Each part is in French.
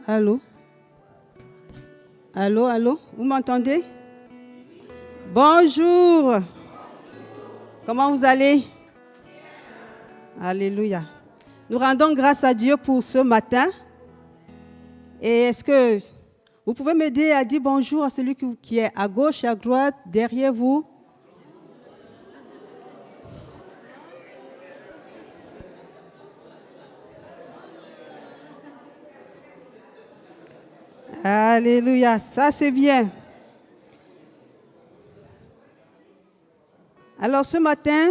Allô? Allô, allô? Vous m'entendez? Bonjour. Comment vous allez? Alléluia. Nous rendons grâce à Dieu pour ce matin. Et est-ce que vous pouvez m'aider à dire bonjour à celui qui est à gauche et à droite, derrière vous? Alléluia, ça c'est bien. Alors ce matin,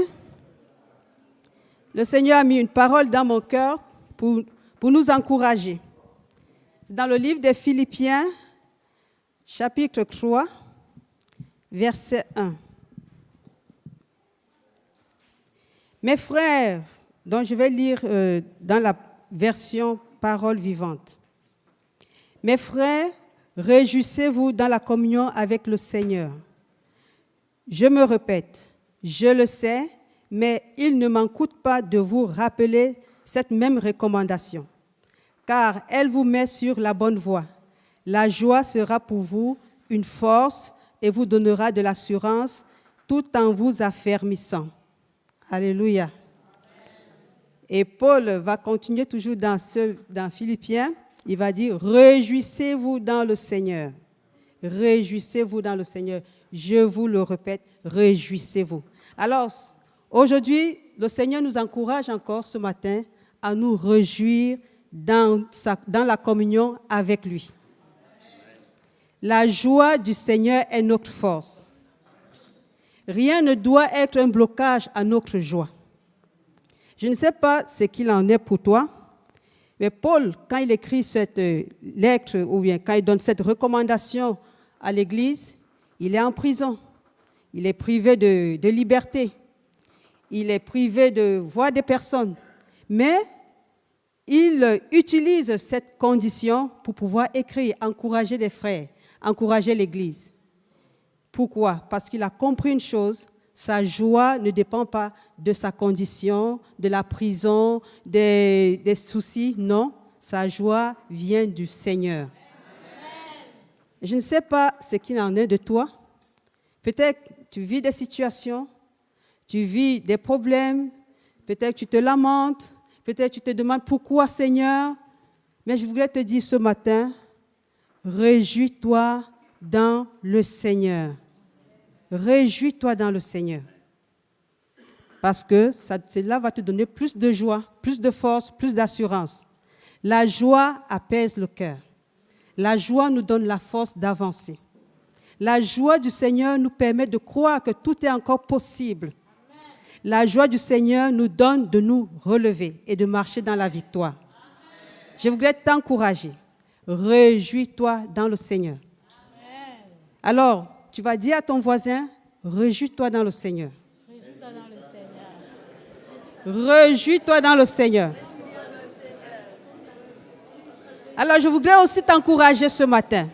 le Seigneur a mis une parole dans mon cœur pour nous encourager. C'est dans le livre des Philippiens, chapitre 3, verset 1. Mes frères, dont je vais lire dans la version parole vivante. Mes frères, réjouissez-vous dans la communion avec le Seigneur. Je me répète, je le sais, mais il ne m'en coûte pas de vous rappeler cette même recommandation, car elle vous met sur la bonne voie. La joie sera pour vous une force et vous donnera de l'assurance tout en vous affermissant. Alléluia. Et Paul va continuer toujours dans Philippiens. Il va dire, réjouissez-vous dans le Seigneur. Réjouissez-vous dans le Seigneur. Je vous le répète, réjouissez-vous. Alors, aujourd'hui, le Seigneur nous encourage encore ce matin à nous réjouir dans la communion avec lui. La joie du Seigneur est notre force. Rien ne doit être un blocage à notre joie. Je ne sais pas ce qu'il en est pour toi, mais Paul, quand il écrit cette lettre, ou bien quand il donne cette recommandation à l'Église, il est en prison. Il est privé de liberté. Il est privé de voir des personnes. Mais il utilise cette condition pour pouvoir écrire, encourager les frères, encourager l'Église. Pourquoi? Parce qu'il a compris une chose, sa joie ne dépend pas de sa condition, de la prison, des soucis. Non, sa joie vient du Seigneur. Je ne sais pas ce qu'il en est de toi. Peut-être tu vis des situations, tu vis des problèmes, peut-être tu te lamentes, peut-être tu te demandes pourquoi Seigneur. Mais je voudrais te dire ce matin, réjouis-toi dans le Seigneur. Réjouis-toi dans le Seigneur. Parce que cela va te donner plus de joie, plus de force, plus d'assurance. La joie apaise le cœur. La joie nous donne la force d'avancer. La joie du Seigneur nous permet de croire que tout est encore possible. La joie du Seigneur nous donne de nous relever et de marcher dans la victoire. Je voudrais t'encourager. Réjouis-toi dans le Seigneur. Alors, tu vas dire à ton voisin, réjouis-toi dans le Seigneur. Réjouis-toi dans le Seigneur. Réjouis-toi dans le Seigneur. Alors, je voudrais aussi t'encourager ce matin.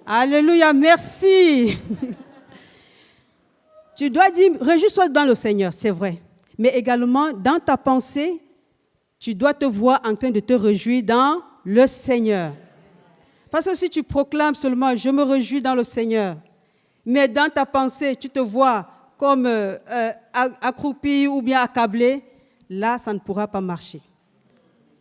Alléluia, merci. Tu dois dire, réjouis-toi dans le Seigneur, c'est vrai. Mais également, dans ta pensée, tu dois te voir en train de te réjouir dans le Seigneur. Parce que si tu proclames seulement « je me réjouis dans le Seigneur », mais dans ta pensée, tu te vois comme accroupi ou bien accablé, là, ça ne pourra pas marcher.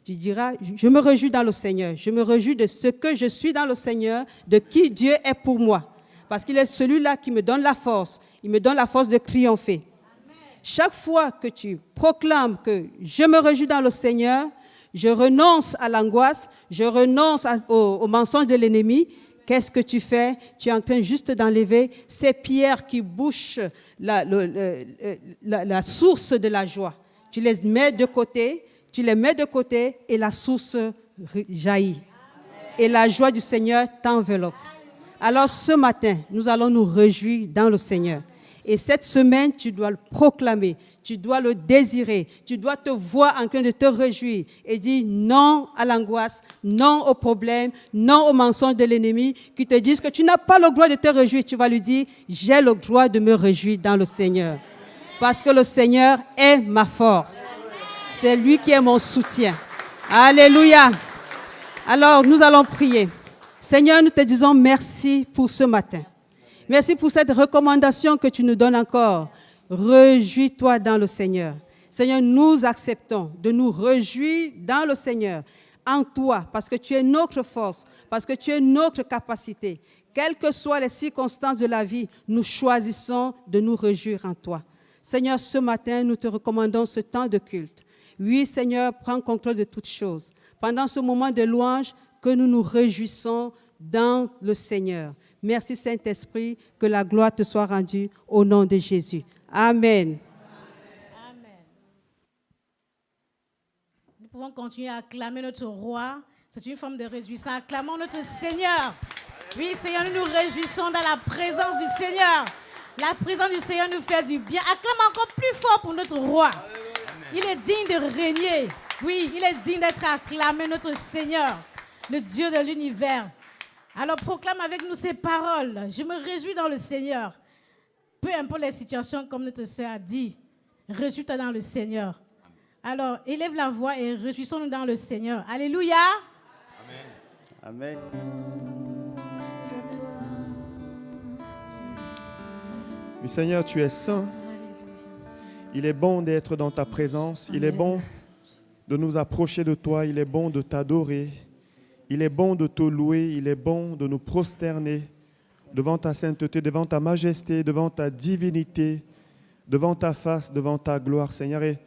Tu diras « je me réjouis dans le Seigneur, je me réjouis de ce que je suis dans le Seigneur, de qui Dieu est pour moi. » Parce qu'il est celui-là qui me donne la force, il me donne la force de triompher. Chaque fois que tu proclames que « je me réjouis dans le Seigneur », je renonce à l'angoisse, je renonce au mensonge de l'ennemi. Qu'est-ce que tu fais? Tu es en train juste d'enlever ces pierres qui bouchent la source de la joie. Tu les mets de côté, et la source jaillit. Et la joie du Seigneur t'enveloppe. Alors ce matin, nous allons nous réjouir dans le Seigneur. Et cette semaine, tu dois le proclamer, tu dois le désirer, tu dois te voir en train de te réjouir et dire non à l'angoisse, non aux problèmes, non aux mensonges de l'ennemi qui te disent que tu n'as pas le droit de te réjouir. Tu vas lui dire, j'ai le droit de me réjouir dans le Seigneur. Parce que le Seigneur est ma force. C'est lui qui est mon soutien. Alléluia. Alors, nous allons prier. Seigneur, nous te disons merci pour ce matin. Merci pour cette recommandation que tu nous donnes encore. Réjouis-toi dans le Seigneur. Seigneur, nous acceptons de nous réjouir dans le Seigneur, en toi, parce que tu es notre force, parce que tu es notre capacité. Quelles que soient les circonstances de la vie, nous choisissons de nous réjouir en toi. Seigneur, ce matin, nous te recommandons ce temps de culte. Oui, Seigneur, prends contrôle de toutes choses. Pendant ce moment de louange, que nous nous réjouissons dans le Seigneur. Merci Saint-Esprit, que la gloire te soit rendue au nom de Jésus. Amen. Amen. Nous pouvons continuer à acclamer notre roi. C'est une forme de réjouissance. Acclamons notre Seigneur. Oui, Seigneur, nous nous réjouissons dans la présence du Seigneur. La présence du Seigneur nous fait du bien. Acclame encore plus fort pour notre roi. Il est digne de régner. Oui, il est digne d'être acclamé, notre Seigneur, le Dieu de l'univers. Alors proclame avec nous ces paroles. Je me réjouis dans le Seigneur. Peu importe les situations, comme notre sœur a dit, réjouis-toi dans le Seigneur. Alors, élève la voix et réjouissons-nous dans le Seigneur. Alléluia. Amen. Amen. Oui, Seigneur, tu es saint. Il est bon d'être dans ta présence. Il est bon de nous approcher de toi. Il est bon de t'adorer. Il est bon de te louer. Il est bon de nous prosterner devant ta sainteté, devant ta majesté, devant ta divinité, devant ta face, devant ta gloire, Seigneur. Et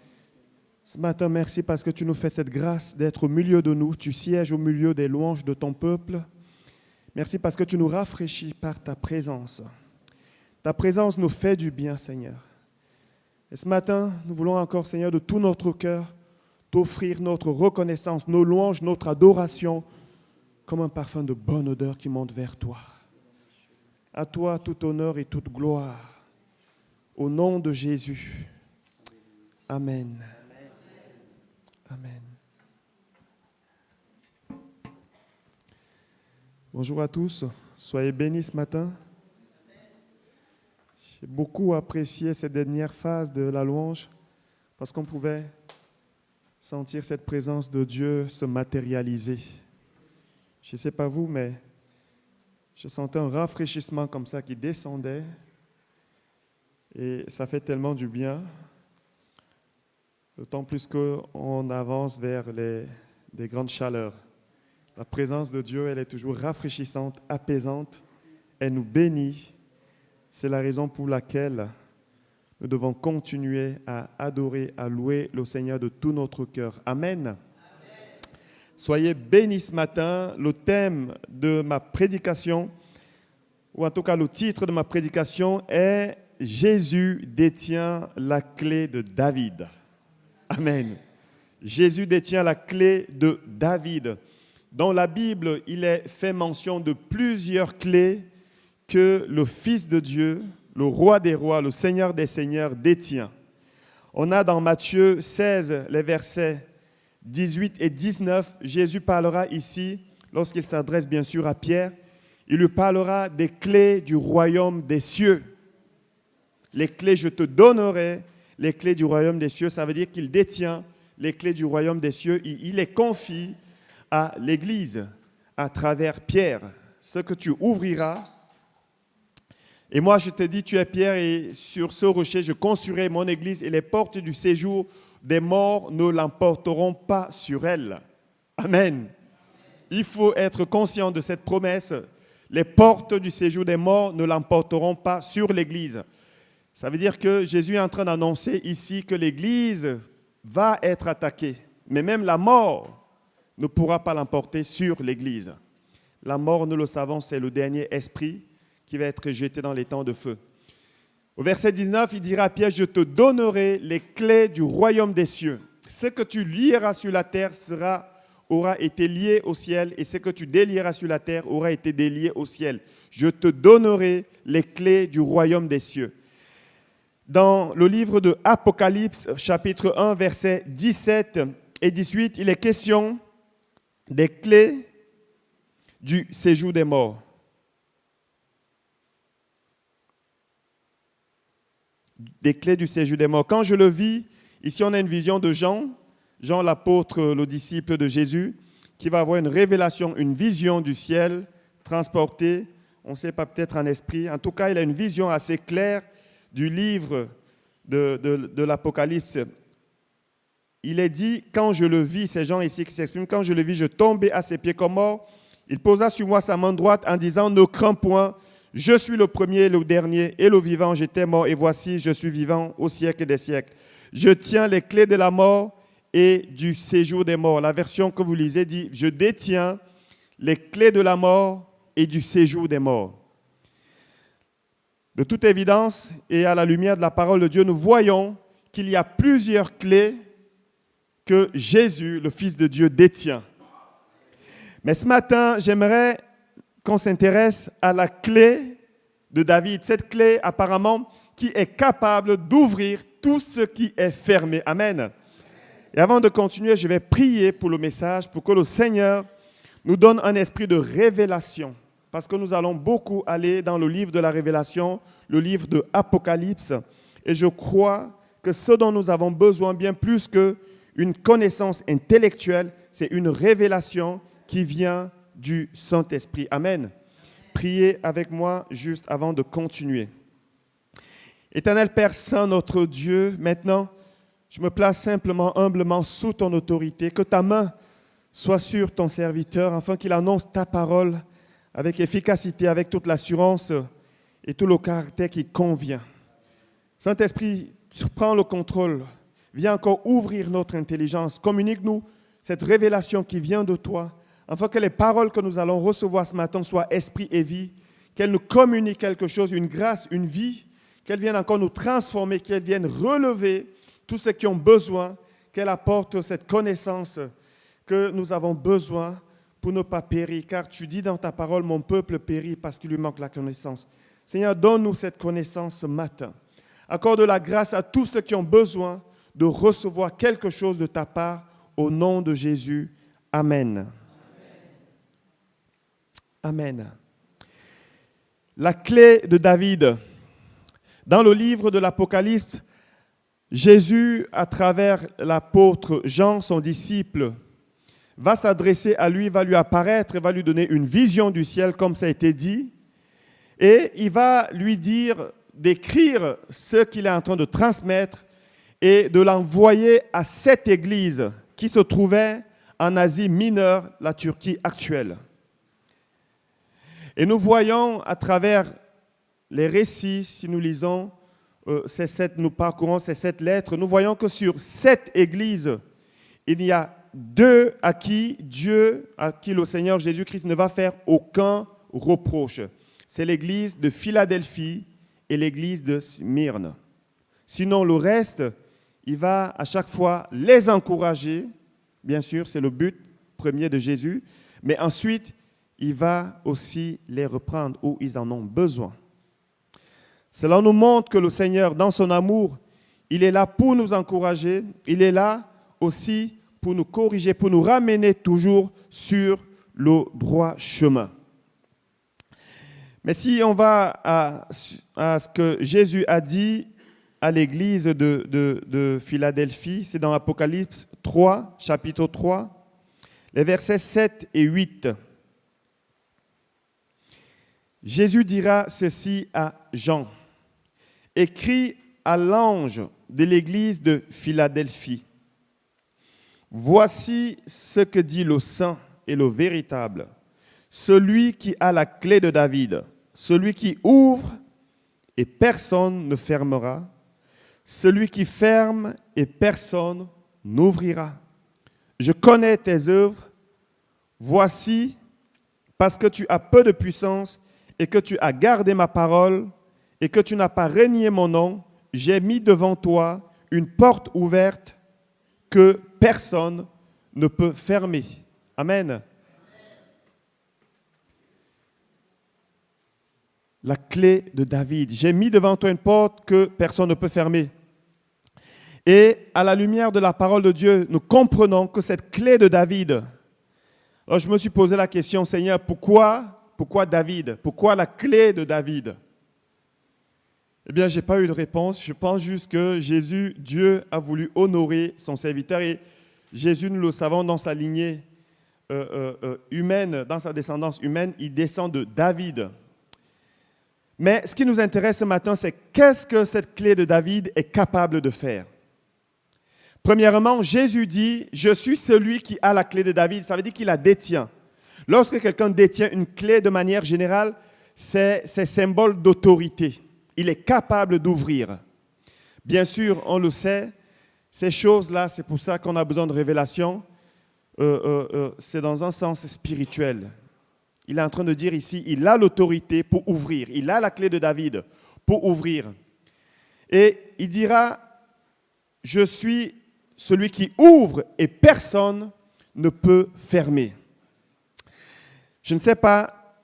ce matin, merci parce que tu nous fais cette grâce d'être au milieu de nous. Tu sièges au milieu des louanges de ton peuple. Merci parce que tu nous rafraîchis par ta présence. Ta présence nous fait du bien, Seigneur. Et ce matin, nous voulons encore, Seigneur, de tout notre cœur, t'offrir notre reconnaissance, nos louanges, notre adoration, comme un parfum de bonne odeur qui monte vers toi. À toi, tout honneur et toute gloire. Au nom de Jésus. Amen. Amen. Bonjour à tous. Soyez bénis ce matin. J'ai beaucoup apprécié cette dernière phase de la louange parce qu'on pouvait sentir cette présence de Dieu se matérialiser. Je ne sais pas vous, mais je sentais un rafraîchissement comme ça qui descendait et ça fait tellement du bien, d'autant plus qu'on avance vers des grandes chaleurs. La présence de Dieu, elle est toujours rafraîchissante, apaisante, elle nous bénit. C'est la raison pour laquelle nous devons continuer à adorer, à louer le Seigneur de tout notre cœur. Amen. Amen. Soyez bénis ce matin. Le thème de ma prédication, ou en tout cas le titre de ma prédication est « Jésus détient la clé de David ». Amen. Jésus détient la clé de David. Dans la Bible, il est fait mention de plusieurs clés que le Fils de Dieu, le Roi des rois, le Seigneur des seigneurs détient. On a dans Matthieu 16, les versets 18 et 19, Jésus parlera ici, lorsqu'il s'adresse bien sûr à Pierre, il lui parlera des clés du royaume des cieux. Les clés, je te donnerai les clés du royaume des cieux. Ça veut dire qu'il détient les clés du royaume des cieux. Il les confie à l'Église à travers Pierre. Ce que tu ouvriras. Et moi, je te dis, tu es Pierre, et sur ce rocher, je construirai mon Église, et les portes du séjour des morts ne l'emporteront pas sur elle. Amen. Il faut être conscient de cette promesse. Les portes du séjour des morts ne l'emporteront pas sur l'Église. Ça veut dire que Jésus est en train d'annoncer ici que l'Église va être attaquée. Mais même la mort ne pourra pas l'emporter sur l'Église. La mort, nous le savons, c'est le dernier esprit qui va être jeté dans les temps de feu. Au verset 19, il dira à Pierre, « Je te donnerai les clés du royaume des cieux. Ce que tu lieras sur la terre aura été lié au ciel, et ce que tu délieras sur la terre aura été délié au ciel. Je te donnerai les clés du royaume des cieux. » Dans le livre de Apocalypse, chapitre 1, versets 17 et 18, il est question des clés du séjour des morts. Des clés du séjour des morts. Quand je le vis, ici on a une vision de Jean Jean l'apôtre, le disciple de Jésus, qui va avoir une révélation, une vision du ciel transportée, on ne sait pas, peut-être en esprit. En tout cas, il a une vision assez claire du livre de l'Apocalypse. Il est dit, quand je le vis, c'est Jean ici qui s'exprime, quand je le vis, je tombais à ses pieds comme mort. Il posa sur moi sa main droite en disant, ne crains point, je suis le premier et le dernier et le vivant, j'étais mort et voici, je suis vivant au siècle des siècles. Je tiens les clés de la mort et du séjour des morts. La version que vous lisez dit, je détiens les clés de la mort et du séjour des morts. De toute évidence et à la lumière de la parole de Dieu, nous voyons qu'il y a plusieurs clés que Jésus, le Fils de Dieu, détient. Mais ce matin, j'aimerais qu'on s'intéresse à la clé de David, cette clé apparemment qui est capable d'ouvrir tout ce qui est fermé. Amen. Et avant de continuer, je vais prier pour le message, pour que le Seigneur nous donne un esprit de révélation. Parce que nous allons beaucoup aller dans le livre de la Révélation, le livre de Apocalypse. Et je crois que ce dont nous avons besoin, bien plus qu'une connaissance intellectuelle, c'est une révélation qui vient du Saint-Esprit. Amen. Priez avec moi juste avant de continuer. Éternel Père Saint, notre Dieu, maintenant, je me place simplement, humblement sous ton autorité, que ta main soit sur ton serviteur, afin qu'il annonce ta parole avec efficacité, avec toute l'assurance et tout le caractère qui convient. Saint-Esprit, prends le contrôle, viens encore ouvrir notre intelligence, communique-nous cette révélation qui vient de toi, afin que les paroles que nous allons recevoir ce matin soient esprit et vie, qu'elles nous communiquent quelque chose, une grâce, une vie, qu'elles viennent encore nous transformer, qu'elles viennent relever tous ceux qui ont besoin, qu'elles apportent cette connaissance que nous avons besoin pour ne pas périr. Car tu dis dans ta parole, mon peuple périt parce qu'il lui manque la connaissance. Seigneur, donne-nous cette connaissance ce matin. Accorde la grâce à tous ceux qui ont besoin de recevoir quelque chose de ta part au nom de Jésus. Amen. Amen. La clé de David. Dans le livre de l'Apocalypse, Jésus, à travers l'apôtre Jean, son disciple, va s'adresser à lui, va lui apparaître et va lui donner une vision du ciel, comme ça a été dit. Et il va lui dire d'écrire ce qu'il est en train de transmettre et de l'envoyer à cette église qui se trouvait en Asie mineure, la Turquie actuelle. Et nous voyons à travers les récits, si nous lisons, nous parcourons ces 7 lettres, nous voyons que sur cette église, il y a 2 à qui le Seigneur Jésus-Christ ne va faire aucun reproche. C'est l'église de Philadelphie et l'église de Smyrne. Sinon, le reste, il va à chaque fois les encourager. Bien sûr, c'est le but premier de Jésus. Mais ensuite, il va aussi les reprendre où ils en ont besoin. Cela nous montre que le Seigneur, dans son amour, il est là pour nous encourager. Il est là aussi pour nous corriger, pour nous ramener toujours sur le droit chemin. Mais si on va à ce que Jésus a dit à l'église de Philadelphie, c'est dans Apocalypse 3, chapitre 3, les versets 7 et 8. Jésus dira ceci à Jean. Écrit à l'ange de l'église de Philadelphie. Voici ce que dit le saint et le véritable, celui qui a la clé de David, celui qui ouvre et personne ne fermera, celui qui ferme et personne n'ouvrira. Je connais tes œuvres, voici, parce que tu as peu de puissance et que tu as gardé ma parole et que tu n'as pas renié mon nom, j'ai mis devant toi une porte ouverte que personne ne peut fermer. Amen. La clé de David. J'ai mis devant toi une porte que personne ne peut fermer. Et à la lumière de la parole de Dieu, nous comprenons que cette clé de David, alors je me suis posé la question, Seigneur, pourquoi David? Pourquoi la clé de David? Eh bien, je n'ai pas eu de réponse. Je pense juste que Jésus, Dieu, a voulu honorer son serviteur. Et Jésus, nous le savons, dans sa lignée humaine, dans sa descendance humaine, il descend de David. Mais ce qui nous intéresse ce matin, c'est qu'est-ce que cette clé de David est capable de faire. Premièrement, Jésus dit « Je suis celui qui a la clé de David ». Ça veut dire qu'il la détient. Lorsque quelqu'un détient une clé de manière générale, c'est symbole d'autorité. Il est capable d'ouvrir. Bien sûr, on le sait, ces choses-là, c'est pour ça qu'on a besoin de révélation. C'est dans un sens spirituel. Il est en train de dire ici, il a l'autorité pour ouvrir. Il a la clé de David pour ouvrir. Et il dira, je suis celui qui ouvre et personne ne peut fermer. Je ne sais pas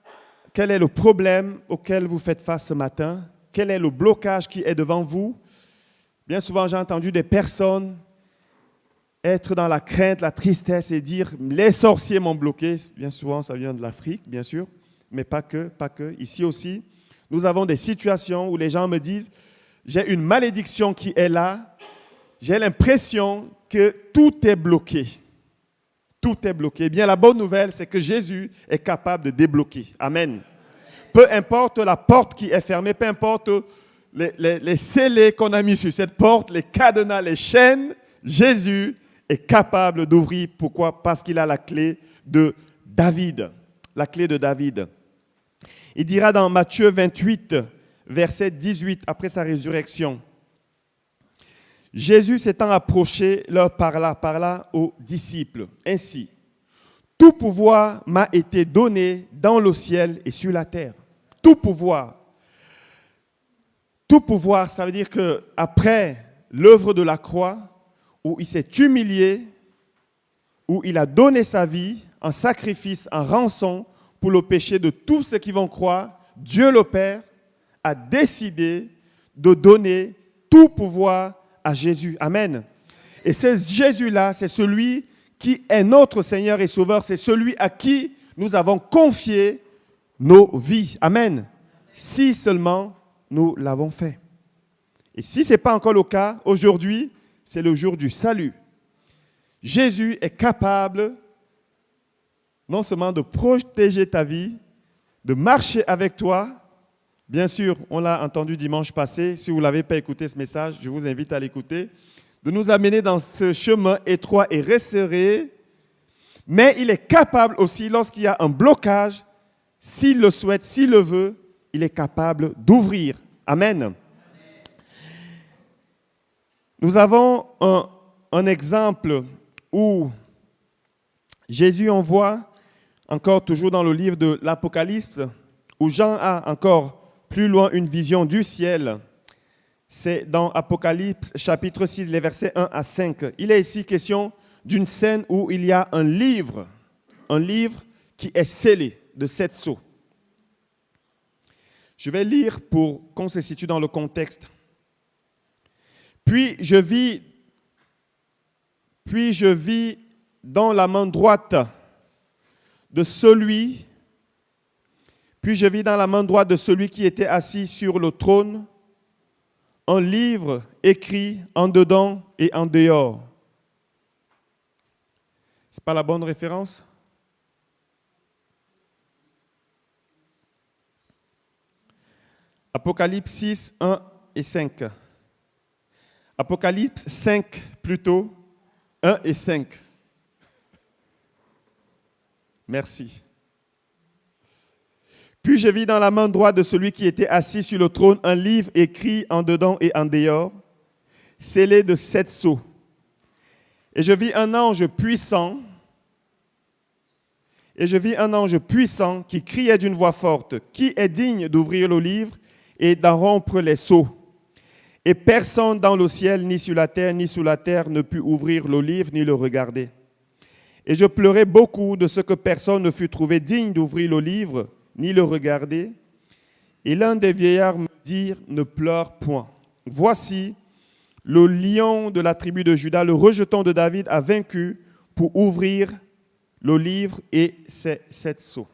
quel est le problème auquel vous faites face ce matin, quel est le blocage qui est devant vous. Bien souvent, j'ai entendu des personnes être dans la crainte, la tristesse et dire « les sorciers m'ont bloqué ». Bien souvent, ça vient de l'Afrique, bien sûr, mais pas que. Ici aussi, nous avons des situations où les gens me disent « j'ai une malédiction qui est là, j'ai l'impression que tout est bloqué ». Tout est bloqué. Eh bien, la bonne nouvelle, c'est que Jésus est capable de débloquer. Amen. Peu importe la porte qui est fermée, peu importe les scellés qu'on a mis sur cette porte, les cadenas, les chaînes, Jésus est capable d'ouvrir. Pourquoi? Parce qu'il a la clé de David. La clé de David. Il dira dans Matthieu 28, verset 18, après sa résurrection, Jésus s'étant approché, leur parla aux disciples. Ainsi, tout pouvoir m'a été donné dans le ciel et sur la terre. Tout pouvoir. Tout pouvoir, ça veut dire qu'après l'œuvre de la croix, où il s'est humilié, où il a donné sa vie en sacrifice, en rançon pour le péché de tous ceux qui vont croire, Dieu le Père a décidé de donner tout pouvoir à Jésus. Amen. Et c'est Jésus-là, c'est celui qui est notre Seigneur et Sauveur, c'est celui à qui nous avons confié nos vies. Amen. Si seulement nous l'avons fait. Et si ce n'est pas encore le cas, aujourd'hui, c'est le jour du salut. Jésus est capable non seulement de protéger ta vie, de marcher avec toi. Bien sûr, on l'a entendu dimanche passé. Si vous ne l'avez pas écouté ce message, je vous invite à l'écouter. De nous amener dans ce chemin étroit et resserré. Mais il est capable aussi, lorsqu'il y a un blocage, s'il le souhaite, s'il le veut, il est capable d'ouvrir. Amen. Nous avons un exemple où Jésus envoie, encore toujours dans le livre de l'Apocalypse, où Jean a encore plus loin une vision du ciel. C'est dans Apocalypse chapitre 6, les versets 1 à 5. Il est ici question d'une scène où il y a un livre qui est scellé de 7 sceaux. Je vais lire pour qu'on se situe dans le contexte. Puis je vis dans la main droite de celui qui était assis sur le trône, un livre écrit en dedans et en dehors. Ce n'est pas la bonne référence? Apocalypse 6, 1 et 5. Apocalypse 5 plutôt, 1 et 5. Merci. Puis je vis dans la main droite de celui qui était assis sur le trône un livre écrit en dedans et en dehors, scellé de 7 sceaux. Et je vis un ange puissant qui criait d'une voix forte, « Qui est digne d'ouvrir le livre et d'en rompre les sceaux ?» Et personne dans le ciel, ni sur la terre, ni sous la terre ne put ouvrir le livre, ni le regarder. Et je pleurais beaucoup de ce que personne ne fut trouvé digne d'ouvrir le livre, ni le regarder. Et l'un des vieillards me dit, ne pleure point. Voici, le lion de la tribu de Juda, le rejeton de David, a vaincu pour ouvrir le livre et ses 7 sceaux.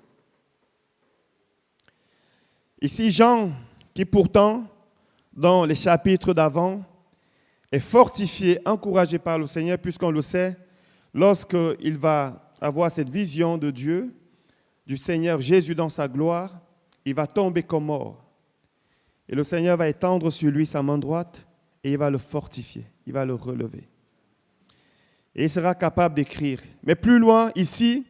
Ici, Jean, qui pourtant, dans les chapitres d'avant, est fortifié, encouragé par le Seigneur, puisqu'on le sait, lorsqu'il va avoir cette vision de Dieu, du Seigneur Jésus dans sa gloire, il va tomber comme mort. Et le Seigneur va étendre sur lui sa main droite et il va le fortifier, il va le relever. Et il sera capable d'écrire. Mais plus loin, ici,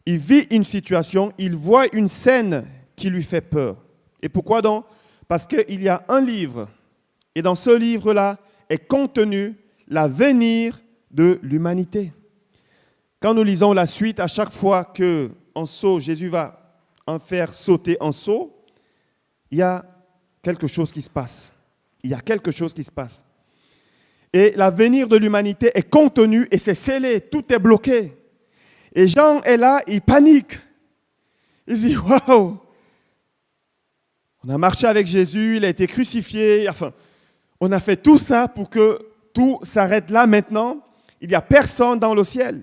il vit une situation, il voit une scène qui lui fait peur. Et pourquoi donc? Parce qu'il y a un livre. Et dans ce livre-là est contenu l'avenir de l'humanité. Quand nous lisons la suite, à chaque fois qu'un seau, Jésus va en faire sauter un seau, il y a quelque chose qui se passe. Il y a quelque chose qui se passe. Et l'avenir de l'humanité est contenu et c'est scellé, tout est bloqué. Et Jean est là, il panique. Il dit, waouh, on a marché avec Jésus, il a été crucifié, enfin, on a fait tout ça pour que tout s'arrête là maintenant. Il n'y a personne dans le ciel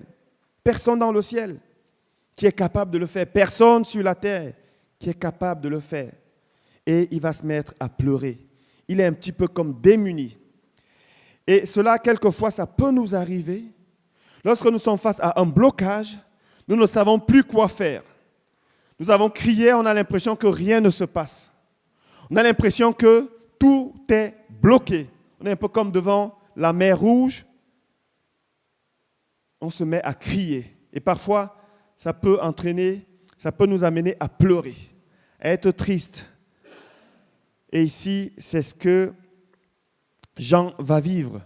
qui est capable de le faire. Personne sur la terre qui est capable de le faire. Et il va se mettre à pleurer. Il est un petit peu comme démuni. Et cela, quelquefois, ça peut nous arriver. Lorsque nous sommes face à un blocage, nous ne savons plus quoi faire. Nous avons crié, on a l'impression que rien ne se passe. On a l'impression que tout est bloqué. On est un peu comme devant la mer Rouge. On se met à crier. Et parfois, ça peut nous amener à pleurer, à être triste. Et ici, c'est ce que Jean va vivre.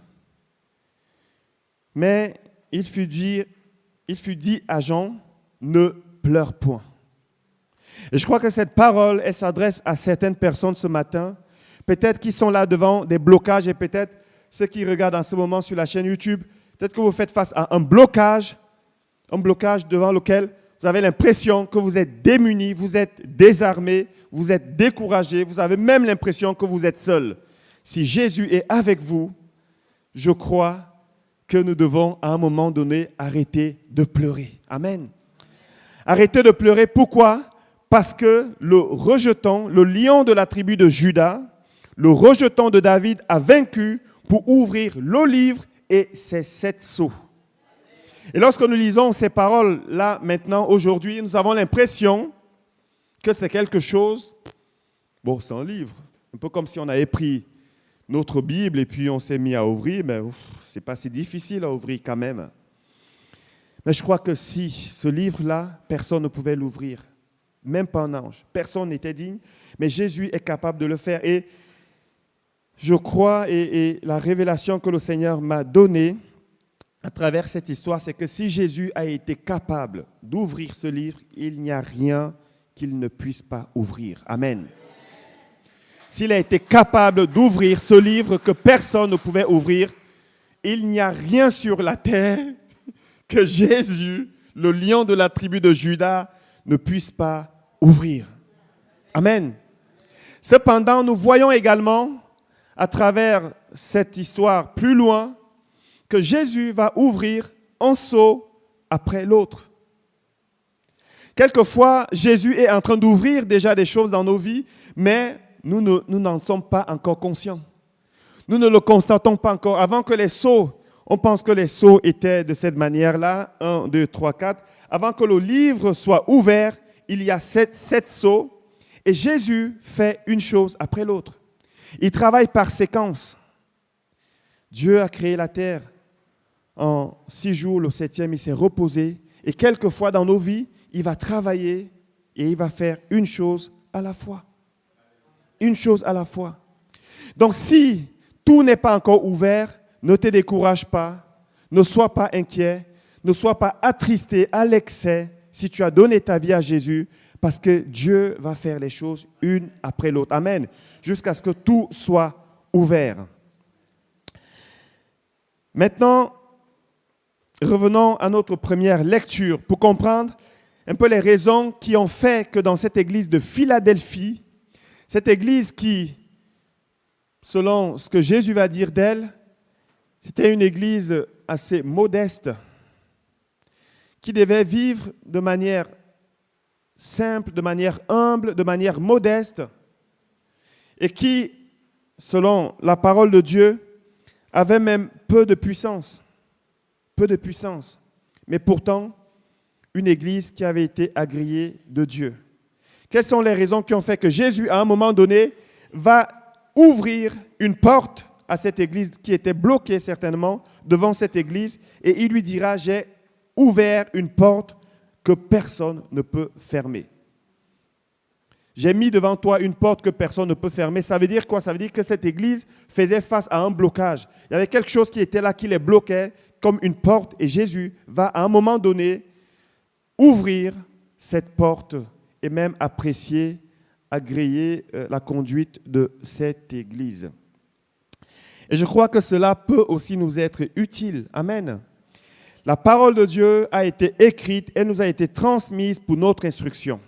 Mais il fut dit à Jean, ne pleure point. Et je crois que cette parole, elle s'adresse à certaines personnes ce matin, peut-être qui sont là devant des blocages et peut-être ceux qui regardent en ce moment sur la chaîne YouTube, peut-être que vous faites face à un blocage devant lequel vous avez l'impression que vous êtes démunis, vous êtes désarmés, vous êtes découragés, vous avez même l'impression que vous êtes seuls. Si Jésus est avec vous, je crois que nous devons à un moment donné arrêter de pleurer. Amen. Arrêter de pleurer, pourquoi? Parce que le rejeton, le lion de la tribu de Juda, le rejeton de David a vaincu pour ouvrir le livre et ses 7 sceaux. Et lorsque nous lisons ces paroles-là maintenant, aujourd'hui, nous avons l'impression que c'est quelque chose, bon, c'est un livre, un peu comme si on avait pris notre Bible et puis on s'est mis à ouvrir, mais c'est pas si difficile à ouvrir quand même. Mais je crois que si ce livre-là, personne ne pouvait l'ouvrir, même pas un ange, personne n'était digne, mais Jésus est capable de le faire. Et je crois, et la révélation que le Seigneur m'a donnée à travers cette histoire, c'est que si Jésus a été capable d'ouvrir ce livre, il n'y a rien qu'il ne puisse pas ouvrir. Amen. S'il a été capable d'ouvrir ce livre que personne ne pouvait ouvrir, il n'y a rien sur la terre que Jésus, le lion de la tribu de Juda, ne puisse pas ouvrir. Amen. Cependant, nous voyons également, à travers cette histoire plus loin, que Jésus va ouvrir un sceau après l'autre. Quelquefois, Jésus est en train d'ouvrir déjà des choses dans nos vies, mais nous n'en sommes pas encore conscients. Nous ne le constatons pas encore. Avant que les sceaux, on pense que les sceaux étaient de cette manière-là, 1, 2, 3, 4. Avant que le livre soit ouvert, il y a 7 sceaux. Et Jésus fait une chose après l'autre. Il travaille par séquence. Dieu a créé la terre. En 6 jours, le 7e, il s'est reposé. Et quelquefois dans nos vies, il va travailler et il va faire une chose à la fois. Une chose à la fois. Donc si tout n'est pas encore ouvert, ne te décourage pas, ne sois pas inquiet, ne sois pas attristé à l'excès si tu as donné ta vie à Jésus, parce que Dieu va faire les choses une après l'autre. Amen. Jusqu'à ce que tout soit ouvert. Maintenant, revenons à notre première lecture pour comprendre un peu les raisons qui ont fait que dans cette église de Philadelphie, cette église qui, selon ce que Jésus va dire d'elle, c'était une église assez modeste, qui devait vivre de manière simple, de manière humble, de manière modeste, et qui, selon la parole de Dieu, avait même peu de puissance. Peu de puissance. mais pourtant une église qui avait été agréée de Dieu. Quelles sont les raisons qui ont fait que Jésus, à un moment donné, va ouvrir une porte à cette église qui était bloquée certainement devant cette église et il lui dira, j'ai ouvert une porte que personne ne peut fermer. J'ai mis devant toi une porte que personne ne peut fermer. Ça veut dire quoi? Ça veut dire que cette église faisait face à un blocage. Il y avait quelque chose qui était là, qui les bloquait comme une porte. Et Jésus va à un moment donné ouvrir cette porte et même apprécier, agréer la conduite de cette église. Et je crois que cela peut aussi nous être utile. Amen. La parole de Dieu a été écrite, elle nous a été transmise pour notre instruction.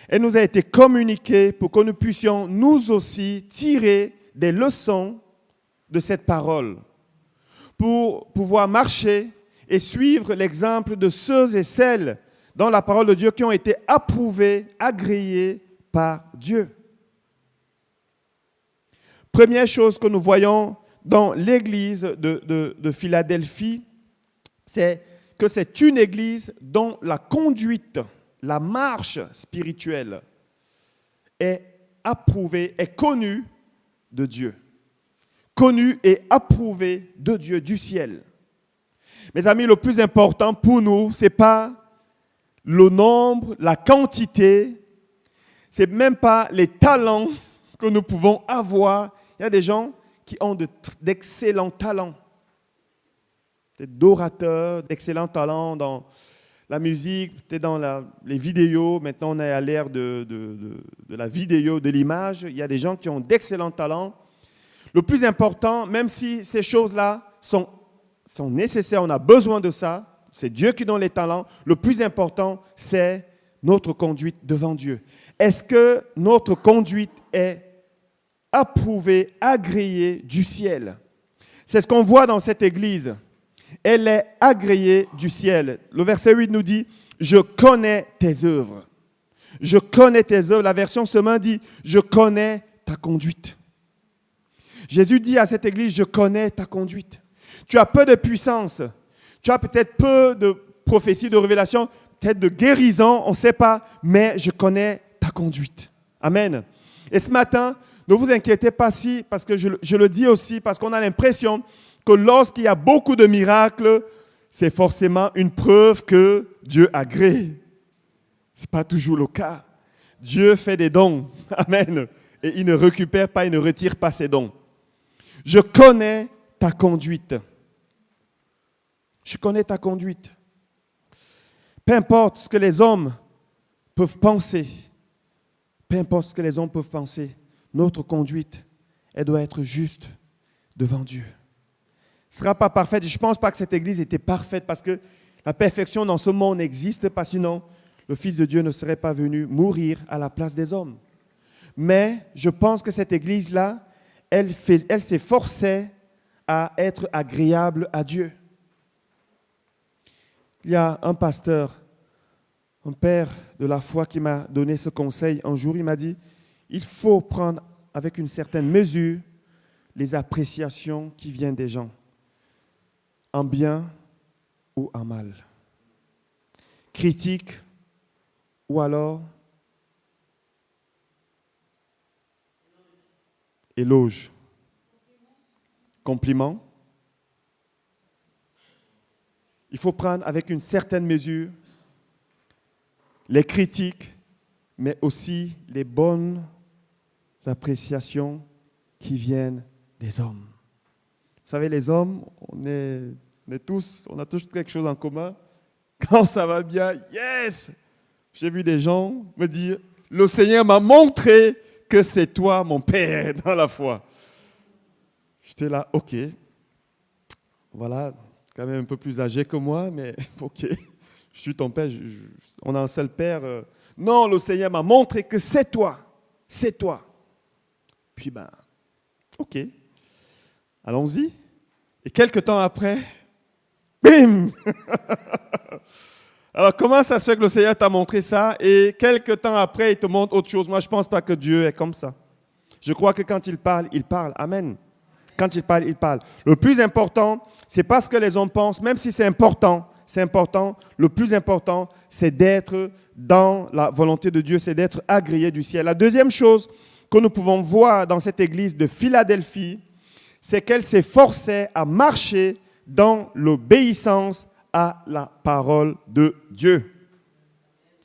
Elle nous a été communiquée pour que nous puissions nous aussi tirer des leçons de cette parole, pour pouvoir marcher et suivre l'exemple de ceux et celles dans la parole de Dieu qui ont été approuvés, agréés par Dieu. Première chose que nous voyons dans l'église de Philadelphie, c'est que c'est une église dont la conduite, la marche spirituelle est approuvée, est connue de Dieu. Connue et approuvée de Dieu, du ciel. Mes amis, le plus important pour nous, ce n'est pas le nombre, la quantité, ce n'est même pas les talents que nous pouvons avoir. Il y a des gens qui ont d'excellents talents, d'orateurs, d'excellents talents dans la musique, peut-être dans les vidéos. Maintenant, on est à l'ère de la vidéo, de l'image. Il y a des gens qui ont d'excellents talents. Le plus important, même si ces choses-là sont nécessaires, on a besoin de ça, c'est Dieu qui donne les talents. Le plus important, c'est notre conduite devant Dieu. Est-ce que notre conduite est approuvée, agréée du ciel? C'est ce qu'on voit dans cette église. Elle est agréée du ciel. Le verset 8 nous dit, « Je connais tes œuvres. » Je connais tes œuvres. La version Semain dit, « Je connais ta conduite. » Jésus dit à cette église, « Je connais ta conduite. » Tu as peu de puissance. Tu as peut-être peu de prophéties, de révélations, peut-être de guérison, on ne sait pas, mais je connais ta conduite. Amen. Et ce matin, ne vous inquiétez pas si, parce que je le dis aussi, parce qu'on a l'impression que lorsqu'il y a beaucoup de miracles, c'est forcément une preuve que Dieu agrée. Ce n'est pas toujours le cas. Dieu fait des dons. Amen. Et il ne récupère pas, il ne retire pas ses dons. Je connais ta conduite. Je connais ta conduite. Peu importe ce que les hommes peuvent penser, notre conduite, elle doit être juste devant Dieu. Ce ne sera pas parfaite. Je ne pense pas que cette église était parfaite parce que la perfection dans ce monde n'existe pas, sinon le Fils de Dieu ne serait pas venu mourir à la place des hommes. Mais je pense que cette église-là, elle s'efforçait à être agréable à Dieu. Il y a un pasteur, un père de la foi qui m'a donné ce conseil. Un jour, il m'a dit, il faut prendre avec une certaine mesure les appréciations qui viennent des gens, en bien ou en mal. Critique ou alors éloge. Compliment. Il faut prendre avec une certaine mesure les critiques, mais aussi les bonnes appréciations qui viennent des hommes. Vous savez, les hommes, on a tous quelque chose en commun. Quand ça va bien, yes! J'ai vu des gens me dire, le Seigneur m'a montré que c'est toi, mon Père, dans la foi. J'étais là, ok. Voilà, quand même un peu plus âgé que moi, mais ok. Je suis ton Père, on a un seul Père. Non, le Seigneur m'a montré que c'est toi. C'est toi. Puis ok. Allons-y. Et quelques temps après, bim! Alors, comment ça se fait que le Seigneur t'a montré ça et quelques temps après, il te montre autre chose? Moi, je ne pense pas que Dieu est comme ça. Je crois que quand il parle, il parle. Amen. Quand il parle, il parle. Le plus important, c'est pas ce que les hommes pensent, même si c'est important, c'est important. Le plus important, c'est d'être dans la volonté de Dieu, c'est d'être agréé du ciel. La deuxième chose que nous pouvons voir dans cette église de Philadelphie, c'est qu'elle s'efforçait à marcher dans l'obéissance à la parole de Dieu.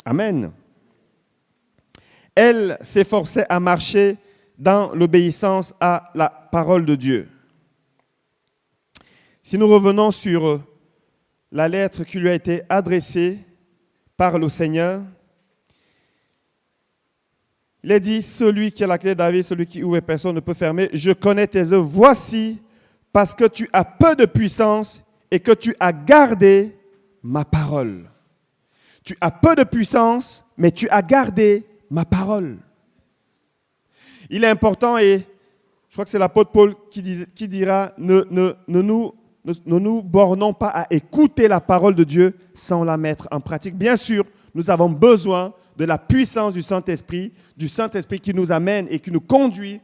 Amen. Elle s'efforçait à marcher dans l'obéissance à la parole de Dieu. Si nous revenons sur la lettre qui lui a été adressée par le Seigneur, il est dit, celui qui a la clé de David, celui qui ouvre et personne ne peut fermer, je connais tes œuvres. Voici, parce que tu as peu de puissance et que tu as gardé ma parole. Tu as peu de puissance, mais tu as gardé ma parole. Il est important, et je crois que c'est l'apôtre Paul qui dira, ne nous bornons pas à écouter la parole de Dieu sans la mettre en pratique. Bien sûr, nous avons besoin de la puissance du Saint-Esprit qui nous amène et qui nous conduit,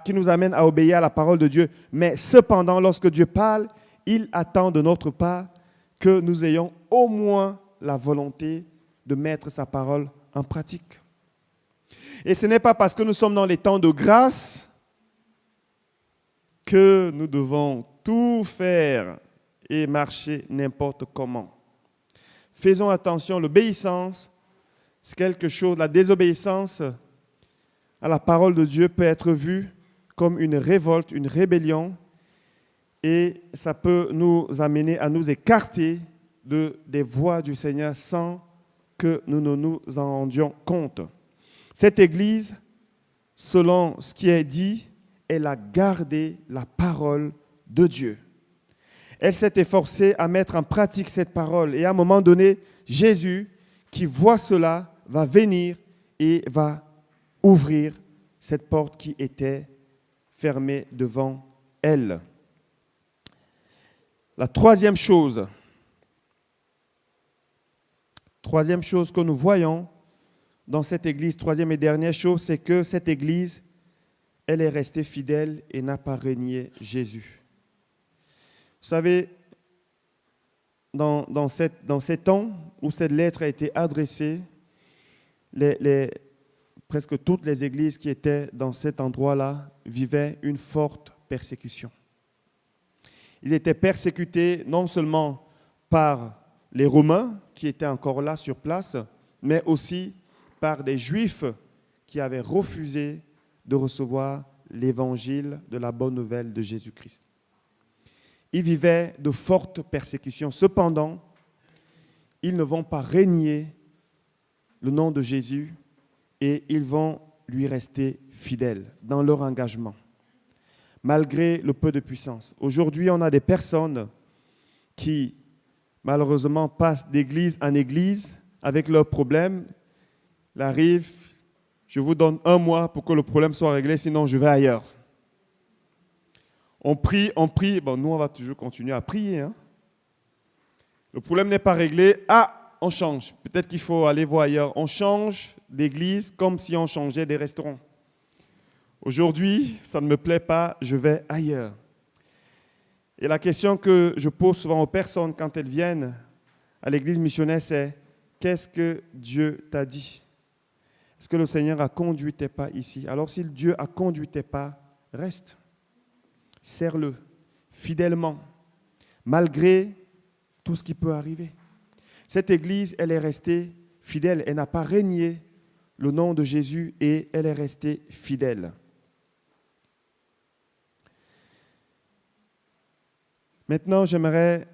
qui nous amène à obéir à la parole de Dieu. Mais cependant, lorsque Dieu parle, il attend de notre part que nous ayons au moins la volonté de mettre sa parole en pratique. Et ce n'est pas parce que nous sommes dans les temps de grâce que nous devons tout faire et marcher n'importe comment. Faisons attention, l'obéissance, c'est quelque chose, la désobéissance à la parole de Dieu peut être vue comme une révolte, une rébellion, et ça peut nous amener à nous écarter des voies du Seigneur sans que nous ne nous en rendions compte. Cette Église, selon ce qui est dit, elle a gardé la parole de Dieu. Elle s'est efforcée à mettre en pratique cette parole. Et à un moment donné, Jésus, qui voit cela, va venir et va ouvrir cette porte qui était fermée devant elle. La troisième chose que nous voyons dans cette Église, troisième et dernière chose, c'est que cette Église, elle est restée fidèle et n'a pas renié Jésus. Vous savez, dans ces temps où cette lettre a été adressée, presque toutes les églises qui étaient dans cet endroit-là vivaient une forte persécution. Ils étaient persécutés non seulement par les Romains qui étaient encore là sur place, mais aussi par des Juifs qui avaient refusé de recevoir l'évangile de la bonne nouvelle de Jésus-Christ. Ils vivaient de fortes persécutions. Cependant, ils ne vont pas renier le nom de Jésus et ils vont lui rester fidèles dans leur engagement, malgré le peu de puissance. Aujourd'hui, on a des personnes qui, malheureusement, passent d'église en église avec leurs problèmes. Ils arrivent, je vous donne 1 mois pour que le problème soit réglé, sinon je vais ailleurs. On prie. Bon, nous, on va toujours continuer à prier. Hein. Le problème n'est pas réglé. On change. Peut-être qu'il faut aller voir ailleurs. On change d'église comme si on changeait des restaurants. Aujourd'hui, ça ne me plaît pas, je vais ailleurs. Et la question que je pose souvent aux personnes quand elles viennent à l'église missionnaire, c'est « Qu'est-ce que Dieu t'a dit ?» Est-ce que le Seigneur a conduit tes pas ici? Alors si Dieu a conduit tes pas, reste. Serre-le fidèlement, malgré tout ce qui peut arriver. Cette église, elle est restée fidèle. Elle n'a pas renié le nom de Jésus et elle est restée fidèle. Maintenant, j'aimerais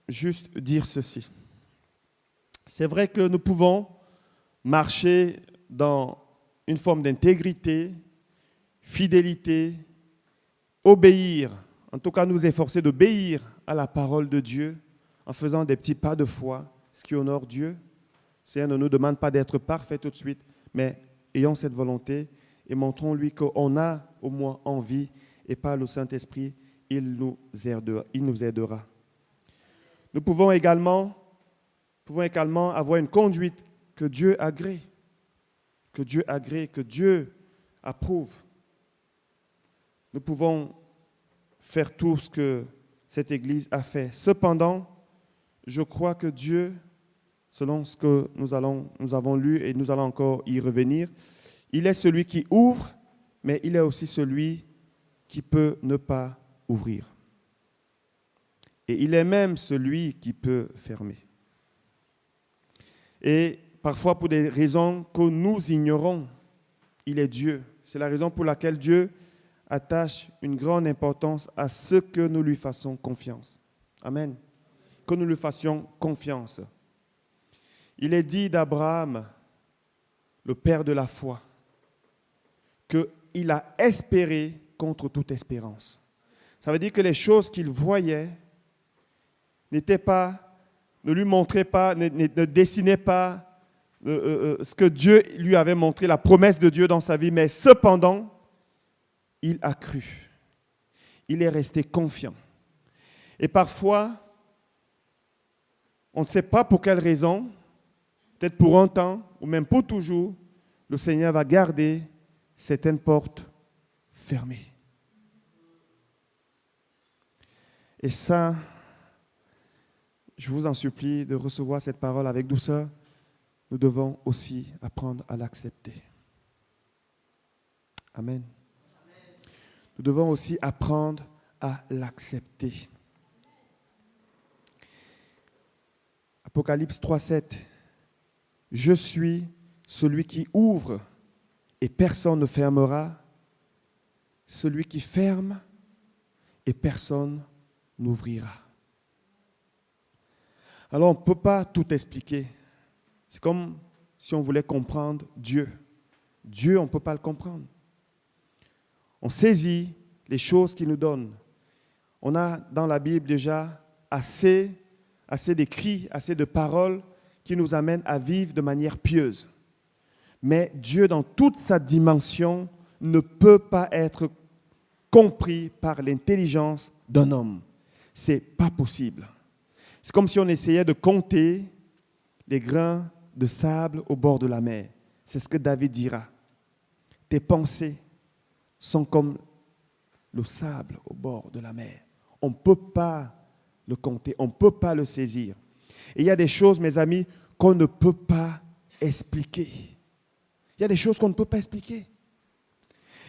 juste dire ceci. C'est vrai que nous pouvons marcher dans une forme d'intégrité, fidélité, obéir, en tout cas nous efforcer d'obéir à la parole de Dieu en faisant des petits pas de foi, ce qui honore Dieu. Le Seigneur ne nous demande pas d'être parfait tout de suite, mais ayons cette volonté et montrons-lui qu'on a au moins envie et par le Saint-Esprit, il nous aidera. Nous pouvons également avoir une conduite que Dieu agrée, que Dieu approuve. Nous pouvons faire tout ce que cette Église a fait. Cependant, je crois que Dieu, selon ce que nous avons lu et nous allons encore y revenir, il est celui qui ouvre, mais il est aussi celui qui peut ne pas ouvrir. Et il est même celui qui peut fermer. Et parfois, pour des raisons que nous ignorons, il est Dieu. C'est la raison pour laquelle Dieu attache une grande importance à ce que nous lui fassions confiance. Amen. Que nous lui fassions confiance. Il est dit d'Abraham, le père de la foi, qu'il a espéré contre toute espérance. Ça veut dire que les choses qu'il voyait ne lui montraient pas, ne dessinaient pas ce que Dieu lui avait montré, la promesse de Dieu dans sa vie, mais cependant, il a cru. Il est resté confiant. Et parfois, on ne sait pas pour quelle raison, peut-être pour un temps ou même pour toujours, le Seigneur va garder certaines portes fermées. Et ça, je vous en supplie de recevoir cette parole avec douceur. Nous devons aussi apprendre à l'accepter. Amen. Nous devons aussi apprendre à l'accepter. Apocalypse 3:7. Je suis celui qui ouvre et personne ne fermera, celui qui ferme et personne n'ouvrira. Alors on ne peut pas tout expliquer. C'est comme si on voulait comprendre Dieu. Dieu, on ne peut pas le comprendre. On saisit les choses qu'il nous donne. On a dans la Bible déjà assez d'écrits, assez de paroles qui nous amènent à vivre de manière pieuse. Mais Dieu, dans toute sa dimension, ne peut pas être compris par l'intelligence d'un homme. Ce n'est pas possible. C'est comme si on essayait de compter les grains de sable au bord de la mer. C'est ce que David dira. Tes pensées sont comme le sable au bord de la mer. On ne peut pas le compter, on ne peut pas le saisir. Et il y a des choses, mes amis, qu'on ne peut pas expliquer. Il y a des choses qu'on ne peut pas expliquer.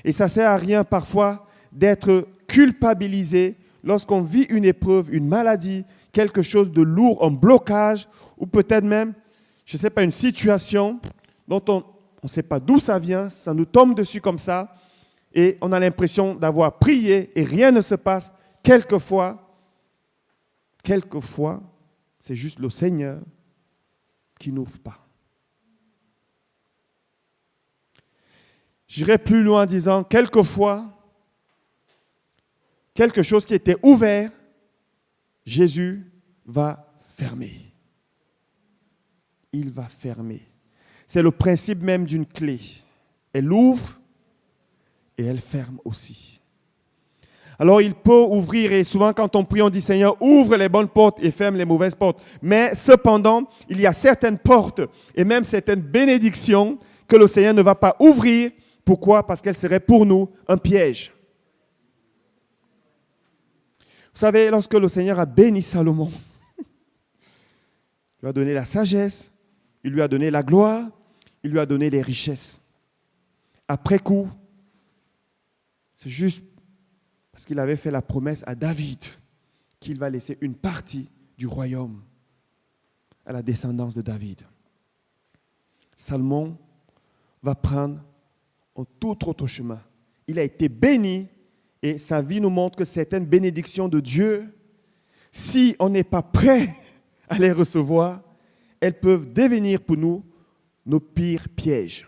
Et ça ne sert à rien parfois d'être culpabilisé lorsqu'on vit une épreuve, une maladie, quelque chose de lourd, un blocage, ou peut-être même, je ne sais pas, une situation dont on ne sait pas d'où ça vient, ça nous tombe dessus comme ça, et on a l'impression d'avoir prié et rien ne se passe. Quelquefois, c'est juste le Seigneur qui n'ouvre pas. J'irai plus loin en disant, quelquefois, quelque chose qui était ouvert, Jésus va fermer. Il va fermer. C'est le principe même d'une clé. Elle ouvre et elle ferme aussi. Alors il peut ouvrir, et souvent quand on prie, on dit Seigneur, ouvre les bonnes portes et ferme les mauvaises portes. Mais cependant, il y a certaines portes et même certaines bénédictions que le Seigneur ne va pas ouvrir. Pourquoi? Parce qu'elles seraient pour nous un piège. Vous savez, lorsque le Seigneur a béni Salomon, il lui a donné la sagesse, il lui a donné la gloire, il lui a donné les richesses. Après coup, c'est juste parce qu'il avait fait la promesse à David qu'il va laisser une partie du royaume à la descendance de David. Salomon va prendre un tout autre chemin. Il a été béni et sa vie nous montre que certaines bénédictions de Dieu, si on n'est pas prêt à les recevoir, elles peuvent devenir pour nous nos pires pièges.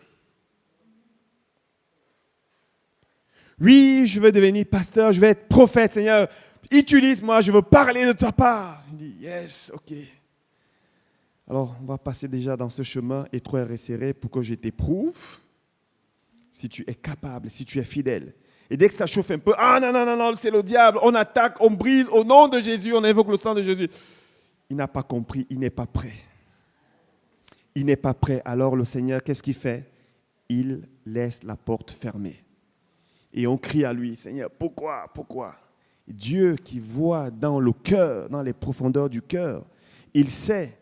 Oui, je veux devenir pasteur, je veux être prophète, Seigneur, utilise-moi, je veux parler de ta part. Il dit, yes, ok. Alors, on va passer déjà dans ce chemin étroit et resserré pour que je t'éprouve si tu es capable, si tu es fidèle. Et dès que ça chauffe un peu, ah non, c'est le diable, on attaque, on brise, au nom de Jésus, on invoque le sang de Jésus. Il n'a pas compris, il n'est pas prêt. Il n'est pas prêt. Alors le Seigneur, qu'est-ce qu'il fait? Il laisse la porte fermée. Et on crie à lui, Seigneur, pourquoi? Dieu qui voit dans le cœur, dans les profondeurs du cœur, Il sait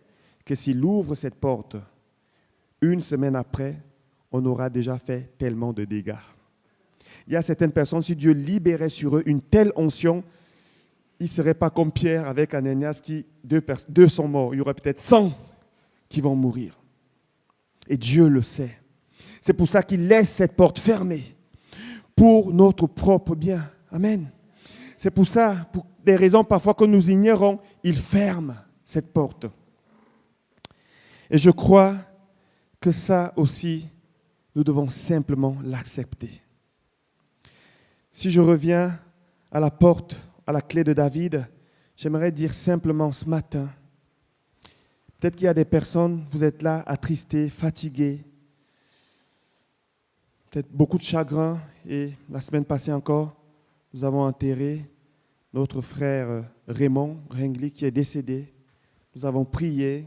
que s'il ouvre cette porte, une semaine après, on aura déjà fait tellement de dégâts. Il y a certaines personnes, si Dieu libérait sur eux une telle onction, ils ne seraient pas comme Pierre avec Ananias qui, deux sont morts. Il y aurait peut-être 100 qui vont mourir. Et Dieu le sait. C'est pour ça qu'il laisse cette porte fermée pour notre propre bien. Amen. C'est pour ça, pour des raisons parfois que nous ignorons, il ferme cette porte. Et je crois que ça aussi, nous devons simplement l'accepter. Si je reviens à la porte, à la clé de David, j'aimerais dire simplement ce matin, peut-être qu'il y a des personnes, vous êtes là, attristés, fatigués, peut-être beaucoup de chagrin, et la semaine passée encore, nous avons enterré notre frère Raymond Rengli qui est décédé. Nous avons prié,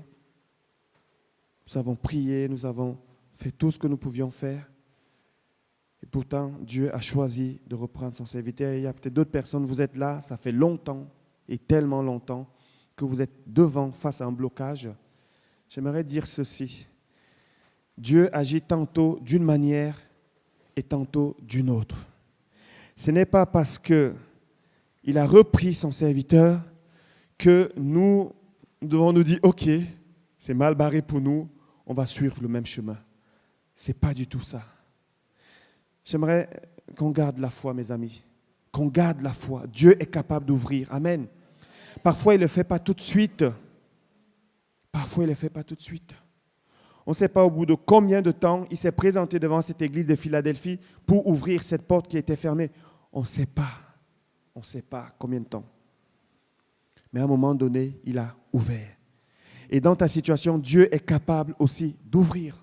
nous avons fait tout ce que nous pouvions faire. Et pourtant, Dieu a choisi de reprendre son serviteur. Et il y a peut-être d'autres personnes, vous êtes là, ça fait longtemps, et tellement longtemps, que vous êtes devant, face à un blocage. J'aimerais dire ceci. Dieu agit tantôt d'une manière et tantôt d'une autre. Ce n'est pas parce qu'il a repris son serviteur que nous devons nous dire, OK, c'est mal barré pour nous, on va suivre le même chemin. Ce n'est pas du tout ça. J'aimerais qu'on garde la foi, mes amis, qu'on garde la foi. Dieu est capable d'ouvrir. Amen. Parfois, il ne le fait pas tout de suite. On ne sait pas au bout de combien de temps il s'est présenté devant cette église de Philadelphie pour ouvrir cette porte qui était fermée. On ne sait pas. On ne sait pas combien de temps. Mais à un moment donné, il a ouvert. Et dans ta situation, Dieu est capable aussi d'ouvrir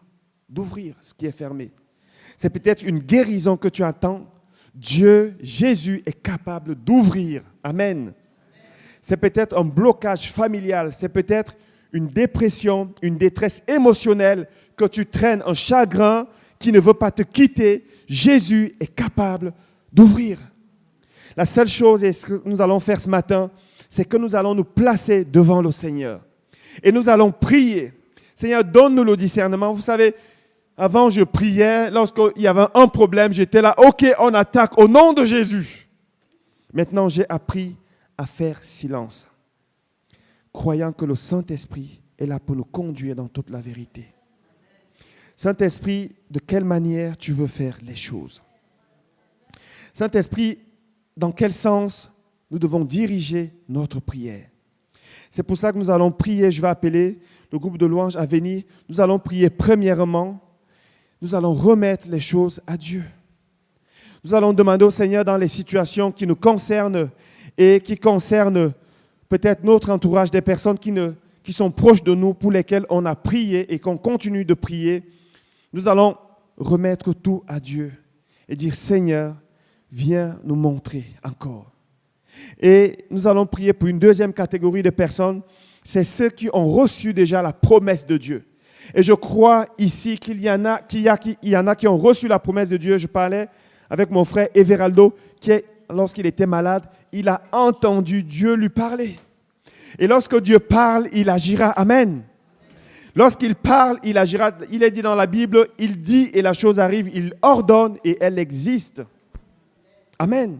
ce qui est fermé. C'est peut-être une guérison que tu attends. Dieu, Jésus est capable d'ouvrir. Amen. C'est peut-être un blocage familial. C'est peut-être une dépression, une détresse émotionnelle que tu traînes, un chagrin qui ne veut pas te quitter. Jésus est capable d'ouvrir. La seule chose, et ce que nous allons faire ce matin, c'est que nous allons nous placer devant le Seigneur. Et nous allons prier. Seigneur, donne-nous le discernement. Vous savez, avant, je priais. Lorsqu'il y avait un problème, j'étais là. OK, on attaque au nom de Jésus. Maintenant, j'ai appris à faire silence, croyant que le Saint-Esprit est là pour nous conduire dans toute la vérité. Saint-Esprit, de quelle manière tu veux faire les choses? Saint-Esprit, dans quel sens nous devons diriger notre prière? C'est pour ça que nous allons prier. Je vais appeler le groupe de louanges à venir. Nous allons prier premièrement. Nous allons remettre les choses à Dieu. Nous allons demander au Seigneur dans les situations qui nous concernent et qui concernent peut-être notre entourage, des personnes qui sont proches de nous, pour lesquelles on a prié et qu'on continue de prier. Nous allons remettre tout à Dieu et dire, Seigneur, viens nous montrer encore. Et nous allons prier pour une deuxième catégorie de personnes, c'est ceux qui ont reçu déjà la promesse de Dieu. Et je crois ici qu'il y en a qui ont reçu la promesse de Dieu. Je parlais avec mon frère Everaldo, lorsqu'il était malade, il a entendu Dieu lui parler. Et lorsque Dieu parle, il agira. Amen. Lorsqu'il parle, il agira. Il est dit dans la Bible, il dit et la chose arrive, il ordonne et elle existe. Amen.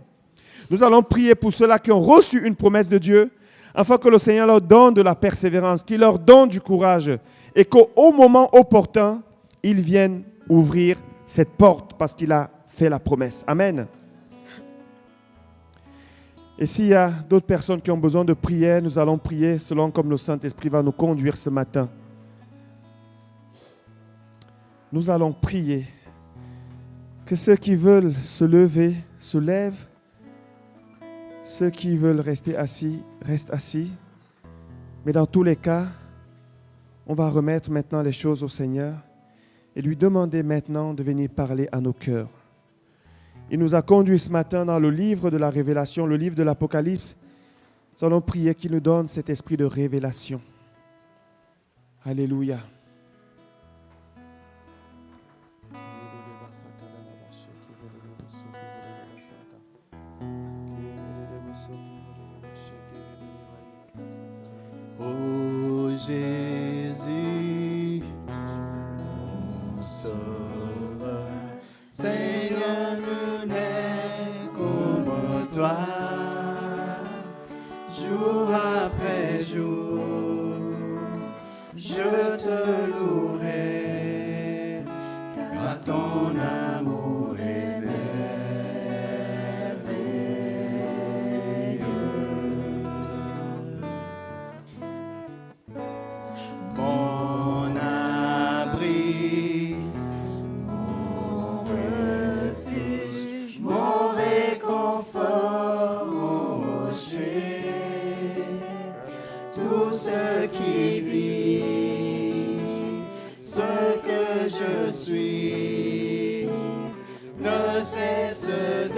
Nous allons prier pour ceux-là qui ont reçu une promesse de Dieu, afin que le Seigneur leur donne de la persévérance, qu'il leur donne du courage, et qu'au moment opportun, ils viennent ouvrir cette porte parce qu'il a fait la promesse. Amen. Et s'il y a d'autres personnes qui ont besoin de prière, nous allons prier selon comme le Saint-Esprit va nous conduire ce matin. Nous allons prier que ceux qui veulent se lever, se lèvent. Ceux qui veulent rester assis, restent assis. Mais dans tous les cas, on va remettre maintenant les choses au Seigneur et lui demander maintenant de venir parler à nos cœurs. Il nous a conduits ce matin dans le livre de la Révélation, le livre de l'Apocalypse. Nous allons prier qu'il nous donne cet esprit de révélation. Alléluia. Jésus, mon sauveur. Seigneur, nous n'est comme toi, jour après jour, je te louerai, car ton amour est merveilleux. Mon abri, mon refuge, mon réconfort, mon rocher, tout ce qui vit, ce que je suis, ne cesse de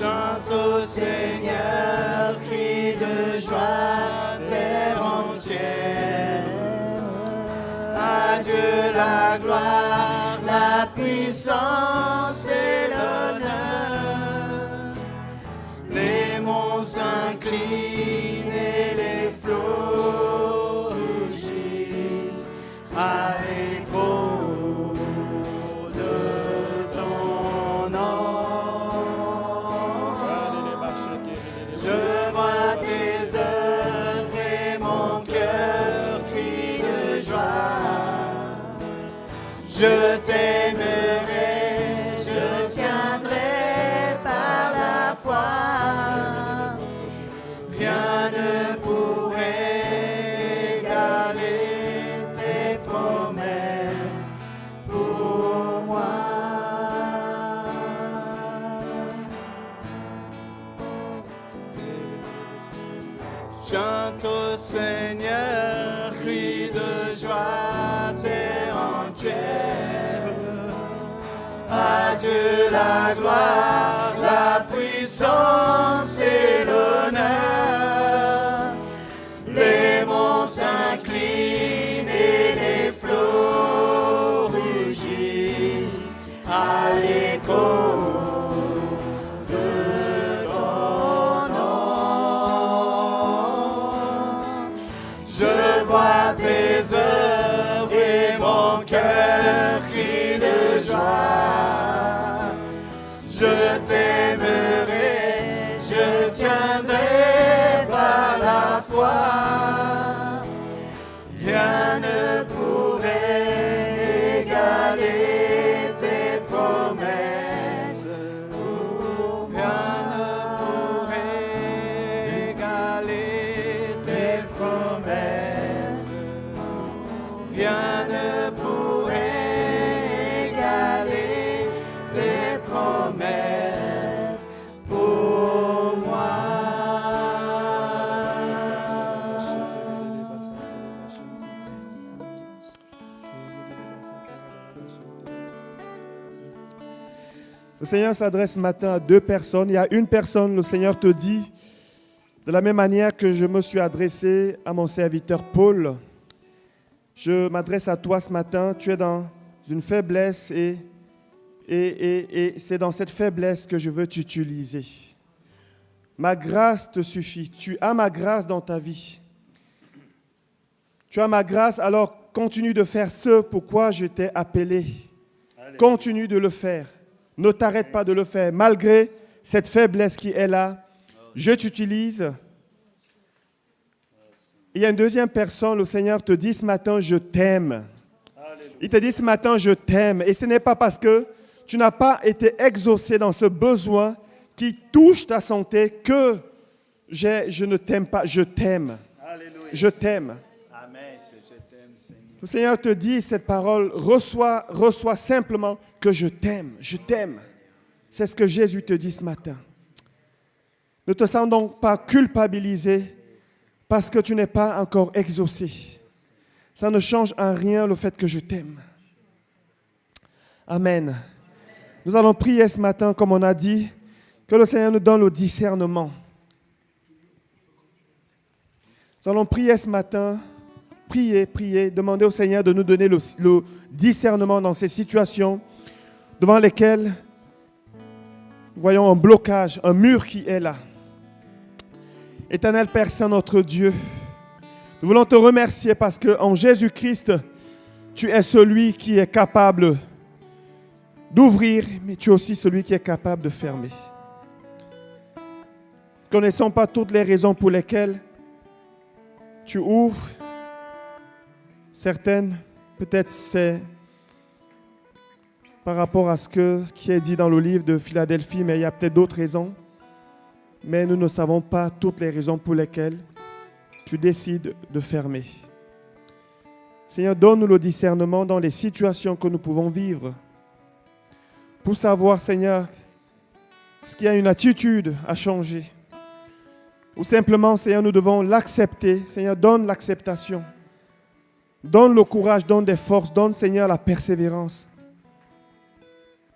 chante au Seigneur, crie de joie, terre entière. À Dieu la gloire, la puissance et l'honneur. Les monts s'inclinent et les flots rugissent à l'écho de ton nom. Je vois tes œuvres et mon cœur crie de joie. Je t'aimerai, je tiendrai par la foi. Rien ne pourrait égaler tes promesses pour moi. Chante au Seigneur, crie de joie, terre entière. À Dieu la gloire, la puissance et l'honneur. Les monts s'inclinent et les flots rugissent à l'écho de ton nom. Je vois tes œuvres et mon cœur crie de joie. Je t'aimerai, je tiendrai par la foi. Rien ne pourrait égaler tes promesses. Rien ne pourrait égaler tes promesses. Rien ne pourrait égaler tes promesses pour moi. Le Seigneur s'adresse ce matin à deux personnes. Il y a une personne, le Seigneur te dit, de la même manière que je me suis adressé à mon serviteur Paul, je m'adresse à toi ce matin. Tu es dans une faiblesse et c'est dans cette faiblesse que je veux t'utiliser. Ma grâce te suffit. Tu as ma grâce dans ta vie. Tu as ma grâce, alors continue de faire ce pourquoi je t'ai appelé. Continue de le faire. Ne t'arrête pas de le faire. Malgré cette faiblesse qui est là, je t'utilise. Il y a une deuxième personne, le Seigneur te dit ce matin, je t'aime. Il te dit ce matin, je t'aime. Et ce n'est pas parce que tu n'as pas été exaucé dans ce besoin qui touche ta santé que je ne t'aime pas. Je t'aime. Je t'aime. Amen. Je t'aime, Seigneur. Le Seigneur te dit cette parole, reçois simplement que je t'aime. Je t'aime. C'est ce que Jésus te dit ce matin. Ne te sens donc pas culpabilisé parce que tu n'es pas encore exaucé. Ça ne change en rien le fait que je t'aime. Amen. Nous allons prier ce matin, comme on a dit, que le Seigneur nous donne le discernement. Nous allons prier ce matin, prier, demander au Seigneur de nous donner le discernement dans ces situations devant lesquelles voyons un blocage, un mur qui est là. Éternel Père Saint, notre Dieu, nous voulons te remercier parce qu'en Jésus-Christ, tu es celui qui est capable d'ouvrir, mais tu es aussi celui qui est capable de fermer. Nous ne connaissons pas toutes les raisons pour lesquelles tu ouvres. Certaines, peut-être c'est par rapport à ce qui est dit dans le livre de Philadelphie, mais il y a peut-être d'autres raisons. Mais nous ne savons pas toutes les raisons pour lesquelles tu décides de fermer. Seigneur, donne-nous le discernement dans les situations que nous pouvons vivre pour savoir, Seigneur, est-ce qu'il y a une attitude à changer ou simplement, Seigneur, nous devons l'accepter. Seigneur, donne l'acceptation. Donne le courage, donne des forces, donne, Seigneur, la persévérance.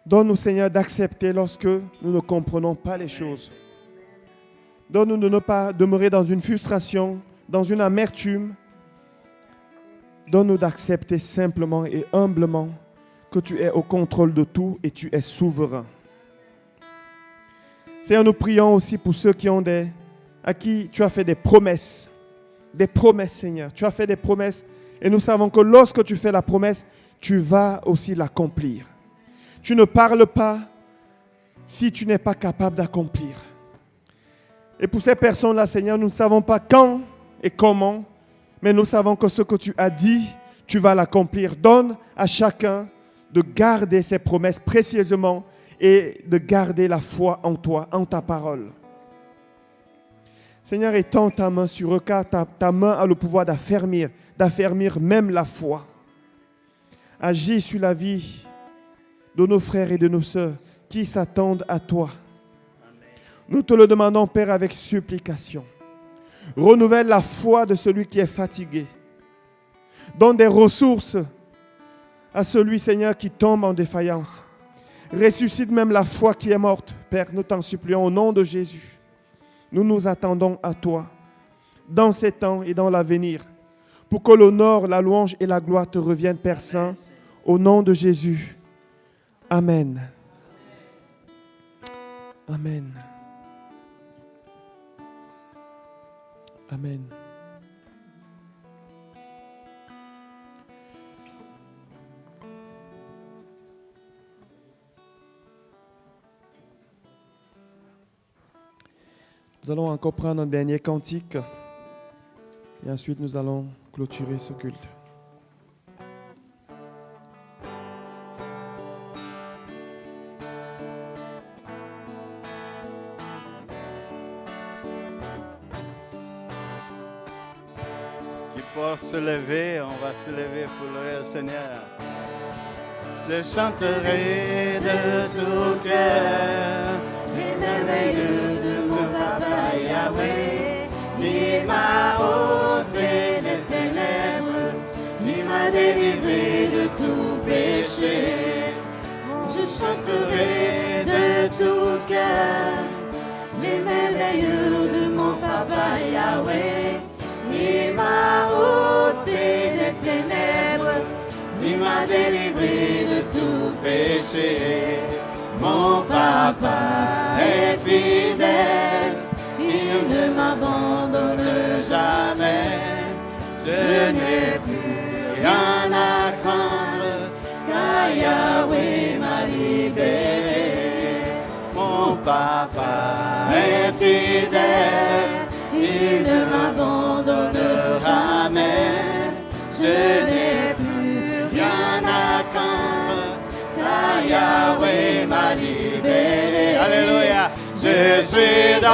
Donne-nous, Seigneur, d'accepter lorsque nous ne comprenons pas les choses. Donne-nous de ne pas demeurer dans une frustration, dans une amertume. Donne-nous d'accepter simplement et humblement que tu es au contrôle de tout et tu es souverain. Seigneur, nous prions aussi pour ceux à qui tu as fait des promesses. Des promesses, Seigneur. Tu as fait des promesses et nous savons que lorsque tu fais la promesse, tu vas aussi l'accomplir. Tu ne parles pas si tu n'es pas capable d'accomplir. Et pour ces personnes-là, Seigneur, nous ne savons pas quand et comment, mais nous savons que ce que tu as dit, tu vas l'accomplir. Donne à chacun de garder ses promesses précieusement et de garder la foi en toi, en ta parole. Seigneur, étends ta main sur eux, car ta main a le pouvoir d'affermir même la foi. Agis sur la vie de nos frères et de nos sœurs qui s'attendent à toi. Nous te le demandons, Père, avec supplication. Renouvelle la foi de celui qui est fatigué. Donne des ressources à celui, Seigneur, qui tombe en défaillance. Ressuscite même la foi qui est morte. Père, nous t'en supplions au nom de Jésus. Nous nous attendons à toi dans ces temps et dans l'avenir pour que l'honneur, la louange et la gloire te reviennent, Père Saint, au nom de Jésus. Amen. Amen. Amen. Nous allons encore prendre un dernier cantique et ensuite nous allons clôturer ce culte. Qui porte se lever, on va se lever pour le Seigneur. Je chanterai de tout cœur les merveilles de mon Papa Yahweh. Il m'a ôté les ténèbres, il m'a délivré de tout péché. Je chanterai de tout cœur les merveilles de mon Papa Yahweh. Il m'a ôté les ténèbres, il m'a délivré de tout péché. Mon Papa est fidèle, il ne m'abandonne jamais. Je n'ai plus rien à craindre, car Yahweh m'a libéré. Mon Papa est fidèle, il ne m'abandonne jamais. Je n'ai plus rien à craindre, car Yahweh m'a libéré. Alléluia. Je suis dans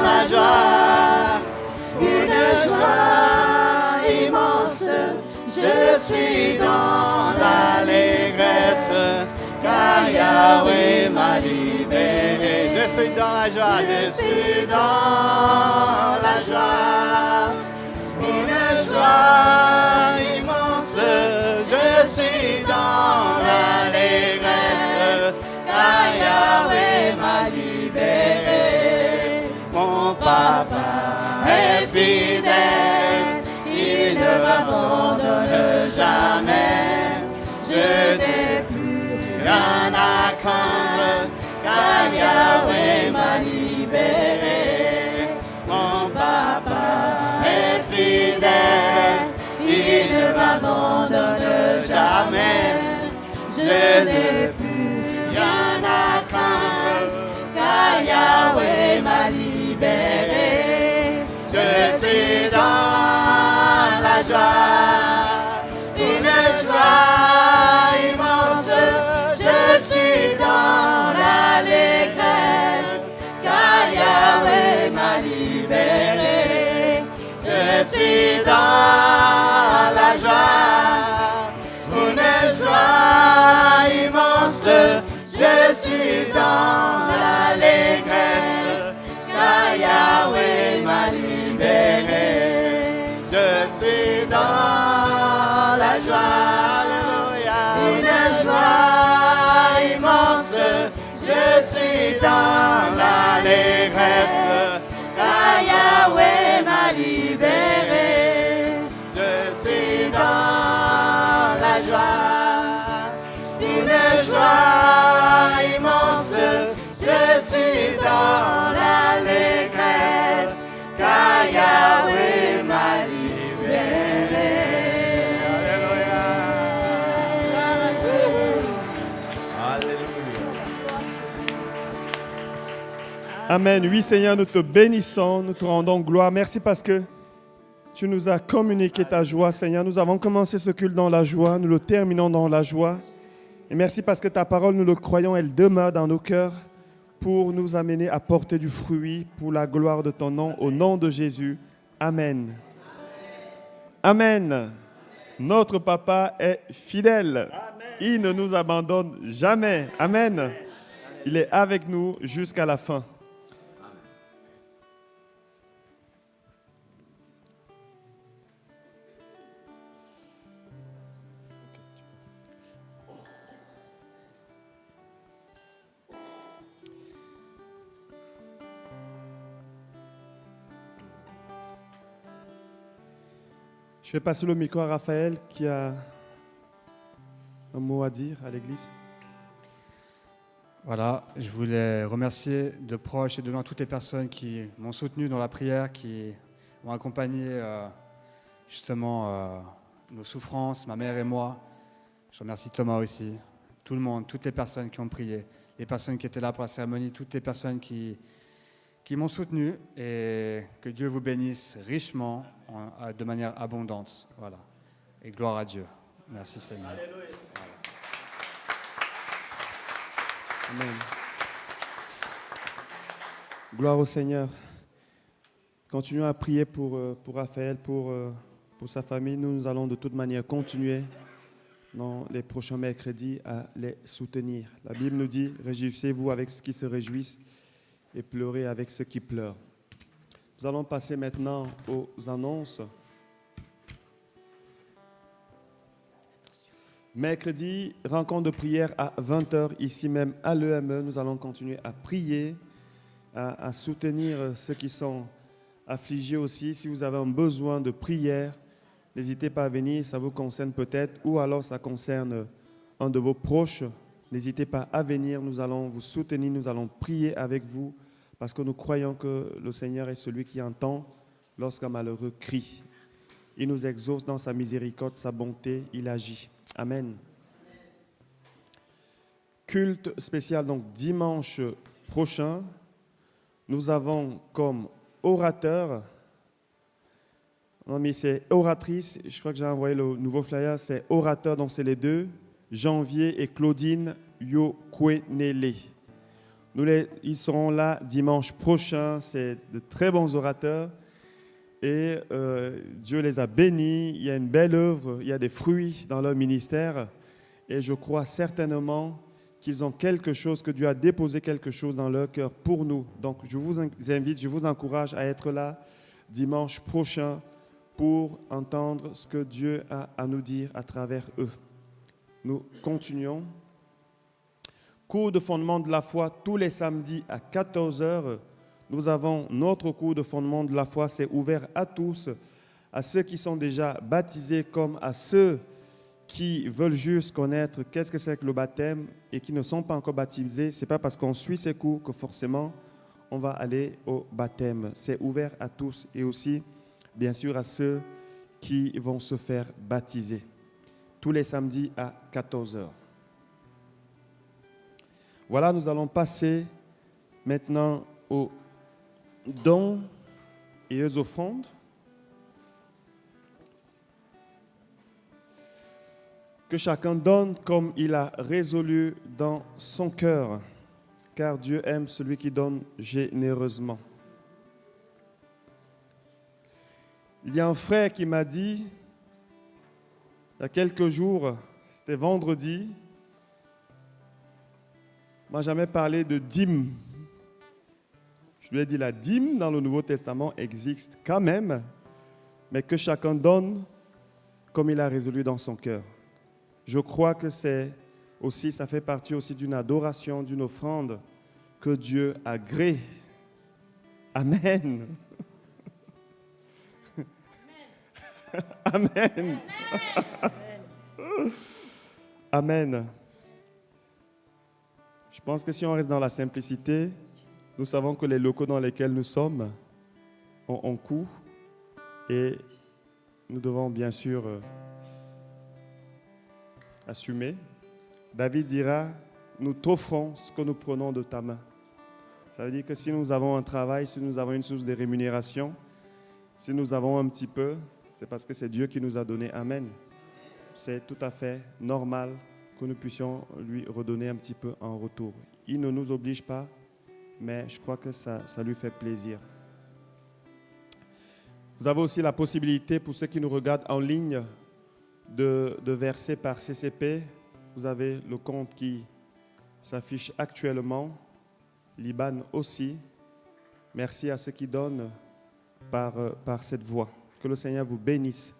la joie, une joie immense. Je suis dans l'allégresse, car Yahweh m'a libéré. Je suis dans la joie, je suis dans la joie, une joie immense. Je suis dans l'allégresse, car Yahweh m'a libéré. Mon Papa est fidèle, il ne m'abandonne jamais. Je n'ai plus rien à craindre, car Yahweh m'a libéré. Mon papa est fidèle, il ne m'abandonne jamais. Je n'ai plus rien à craindre, car Yahweh m'a libéré. Je suis dans la joie, une joie immense. Je suis dans l'allégresse, car Yahweh m'a libéré. Je suis dans la joie, une joie immense. Je suis dans l'allégresse, car Yahweh m'a libéré. Je suis dans la joie, alléluia, une joie immense. Je suis dans l'allégresse, car Yahweh m'a libéré. Je suis dans la joie, une joie immense. Je suis dans l'allégresse, car Yahweh m'a libéré. Alléluia. Amen. Oui, Seigneur, nous te bénissons, nous te rendons gloire. Merci parce que tu nous as communiqué ta joie, Seigneur. Nous avons commencé ce culte dans la joie, nous le terminons dans la joie. Et merci parce que ta parole, nous le croyons, elle demeure dans nos cœurs pour nous amener à porter du fruit pour la gloire de ton nom. Au nom de Jésus. Amen. Amen. Amen. Notre papa est fidèle. Amen. Il ne nous abandonne jamais. Amen. Amen. Il est avec nous jusqu'à la fin. Je vais passer le micro à Raphaël qui a un mot à dire à l'église. Voilà, je voulais remercier de proches et de loin toutes les personnes qui m'ont soutenu dans la prière, qui m'ont accompagné justement nos souffrances, ma mère et moi. Je remercie Thomas aussi, tout le monde, toutes les personnes qui ont prié, les personnes qui étaient là pour la cérémonie, toutes les personnes qui m'ont soutenu, et que Dieu vous bénisse richement, de manière abondante. Voilà. Et gloire à Dieu. Merci Seigneur. Alléluia. Amen. Gloire au Seigneur. Continuons à prier pour Raphaël, pour sa famille. Nous allons de toute manière continuer dans les prochains mercredis à les soutenir. La Bible nous dit, réjouissez-vous avec ceux qui se réjouissent et pleurez avec ceux qui pleurent. Nous allons passer maintenant aux annonces. Mercredi, rencontre de prière à 20h, ici même à l'EME. Nous allons continuer à prier, à soutenir ceux qui sont affligés aussi. Si vous avez un besoin de prière, n'hésitez pas à venir, ça vous concerne peut-être, ou alors ça concerne un de vos proches. N'hésitez pas à venir, nous allons vous soutenir, nous allons prier avec vous, parce que nous croyons que le Seigneur est celui qui entend lorsqu'un malheureux crie. Il nous exauce dans sa miséricorde, sa bonté, il agit. Amen. Culte spécial, donc dimanche prochain, nous avons comme orateur, non mais c'est oratrice, je crois que j'ai envoyé le nouveau flyer, c'est orateur, donc c'est les deux, Janvier et Claudine Yokwenele. Ils seront là dimanche prochain, c'est de très bons orateurs et Dieu les a bénis, il y a une belle œuvre, il y a des fruits dans leur ministère et je crois certainement qu'ils ont quelque chose, que Dieu a déposé quelque chose dans leur cœur pour nous. Donc je vous invite, je vous encourage à être là dimanche prochain pour entendre ce que Dieu a à nous dire à travers eux. Nous continuons. Cours de fondement de la foi tous les samedis à 14h. Nous avons notre cours de fondement de la foi, c'est ouvert à tous, à ceux qui sont déjà baptisés comme à ceux qui veulent juste connaître qu'est-ce que c'est que le baptême et qui ne sont pas encore baptisés, ce n'est pas parce qu'on suit ces cours que forcément on va aller au baptême. C'est ouvert à tous et aussi, bien sûr, à ceux qui vont se faire baptiser. Tous les samedis à 14h. Voilà, nous allons passer maintenant aux dons et aux offrandes. Que chacun donne comme il a résolu dans son cœur, car Dieu aime celui qui donne généreusement. Il y a un frère qui m'a dit, il y a quelques jours, c'était vendredi, il ne m'a jamais parlé de dîme. Je lui ai dit, la dîme dans le Nouveau Testament existe quand même, mais que chacun donne comme il a résolu dans son cœur. Je crois que ça fait partie aussi d'une adoration, d'une offrande que Dieu agrée. Amen. Amen. Amen. Je pense que si on reste dans la simplicité, nous savons que les locaux dans lesquels nous sommes ont un coût et nous devons bien sûr assumer. David dira, nous t'offrons ce que nous prenons de ta main. Ça veut dire que si nous avons un travail, si nous avons une source de rémunération, si nous avons un petit peu, c'est parce que c'est Dieu qui nous a donné. Amen. C'est tout à fait normal que nous puissions lui redonner un petit peu en retour. Il ne nous oblige pas, mais je crois que ça lui fait plaisir. Vous avez aussi la possibilité, pour ceux qui nous regardent en ligne, de verser par CCP. Vous avez le compte qui s'affiche actuellement, l'IBAN aussi. Merci à ceux qui donnent par cette voie. Que le Seigneur vous bénisse.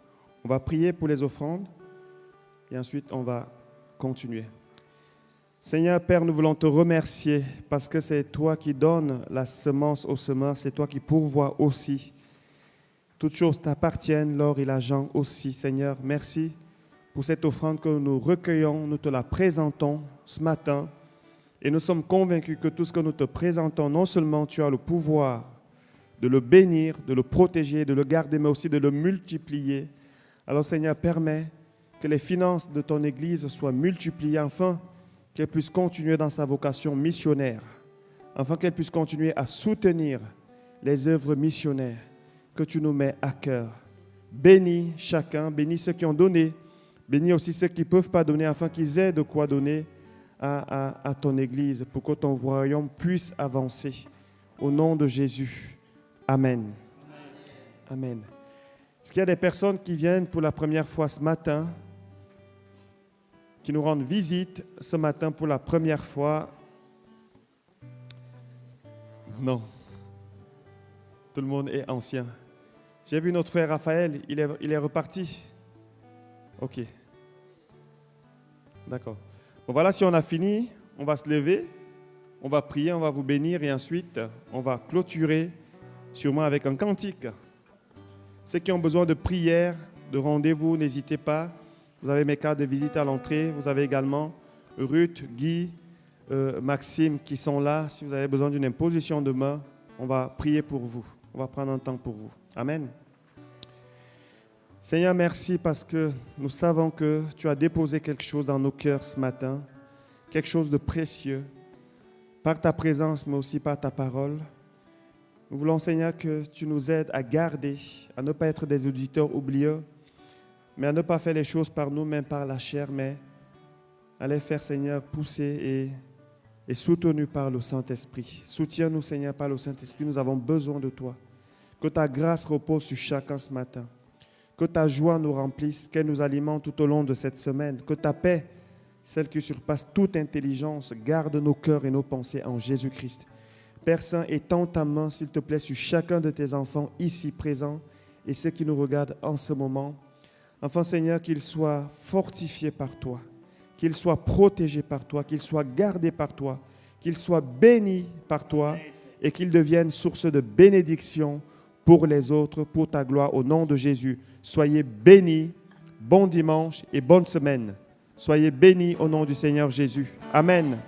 On va prier pour les offrandes et ensuite on va continuer. Seigneur Père, nous voulons te remercier parce que c'est toi qui donnes la semence aux semeurs, c'est toi qui pourvois aussi. Toutes choses t'appartiennent, l'or et l'argent aussi. Seigneur, merci pour cette offrande que nous recueillons, nous te la présentons ce matin. Et nous sommes convaincus que tout ce que nous te présentons, non seulement tu as le pouvoir de le bénir, de le protéger, de le garder, mais aussi de le multiplier. Alors Seigneur, permets que les finances de ton Église soient multipliées, afin qu'elle puisse continuer dans sa vocation missionnaire, afin qu'elle puisse continuer à soutenir les œuvres missionnaires que tu nous mets à cœur. Bénis chacun, bénis ceux qui ont donné, bénis aussi ceux qui ne peuvent pas donner, afin qu'ils aient de quoi donner à ton Église, pour que ton royaume puisse avancer. Au nom de Jésus. Amen. Amen. Est-ce qu'il y a des personnes qui viennent pour la première fois ce matin, qui nous rendent visite ce matin pour la première fois? Non. Tout le monde est ancien. J'ai vu notre frère Raphaël, il est reparti. Ok. D'accord. Bon, voilà, si on a fini, on va se lever, on va prier, on va vous bénir et ensuite, on va clôturer sûrement avec un cantique. Ceux qui ont besoin de prière, de rendez-vous, n'hésitez pas. Vous avez mes cartes de visite à l'entrée. Vous avez également Ruth, Guy, Maxime qui sont là. Si vous avez besoin d'une imposition de main, on va prier pour vous. On va prendre un temps pour vous. Amen. Seigneur, merci parce que nous savons que tu as déposé quelque chose dans nos cœurs ce matin, quelque chose de précieux, par ta présence, mais aussi par ta parole. Nous voulons, Seigneur, que tu nous aides à garder, à ne pas être des auditeurs oublieux, mais à ne pas faire les choses par nous-mêmes, par la chair, mais à les faire, Seigneur, pousser et soutenus par le Saint-Esprit. Soutiens-nous, Seigneur, par le Saint-Esprit. Nous avons besoin de toi. Que ta grâce repose sur chacun ce matin. Que ta joie nous remplisse, qu'elle nous alimente tout au long de cette semaine. Que ta paix, celle qui surpasse toute intelligence, garde nos cœurs et nos pensées en Jésus-Christ. Père Saint, étends ta main, s'il te plaît, sur chacun de tes enfants ici présents et ceux qui nous regardent en ce moment. Enfin, Seigneur, qu'ils soient fortifiés par toi, qu'ils soient protégés par toi, qu'ils soient gardés par toi, qu'ils soient bénis par toi et qu'ils deviennent source de bénédiction pour les autres, pour ta gloire, au nom de Jésus. Soyez bénis, bon dimanche et bonne semaine. Soyez bénis au nom du Seigneur Jésus. Amen.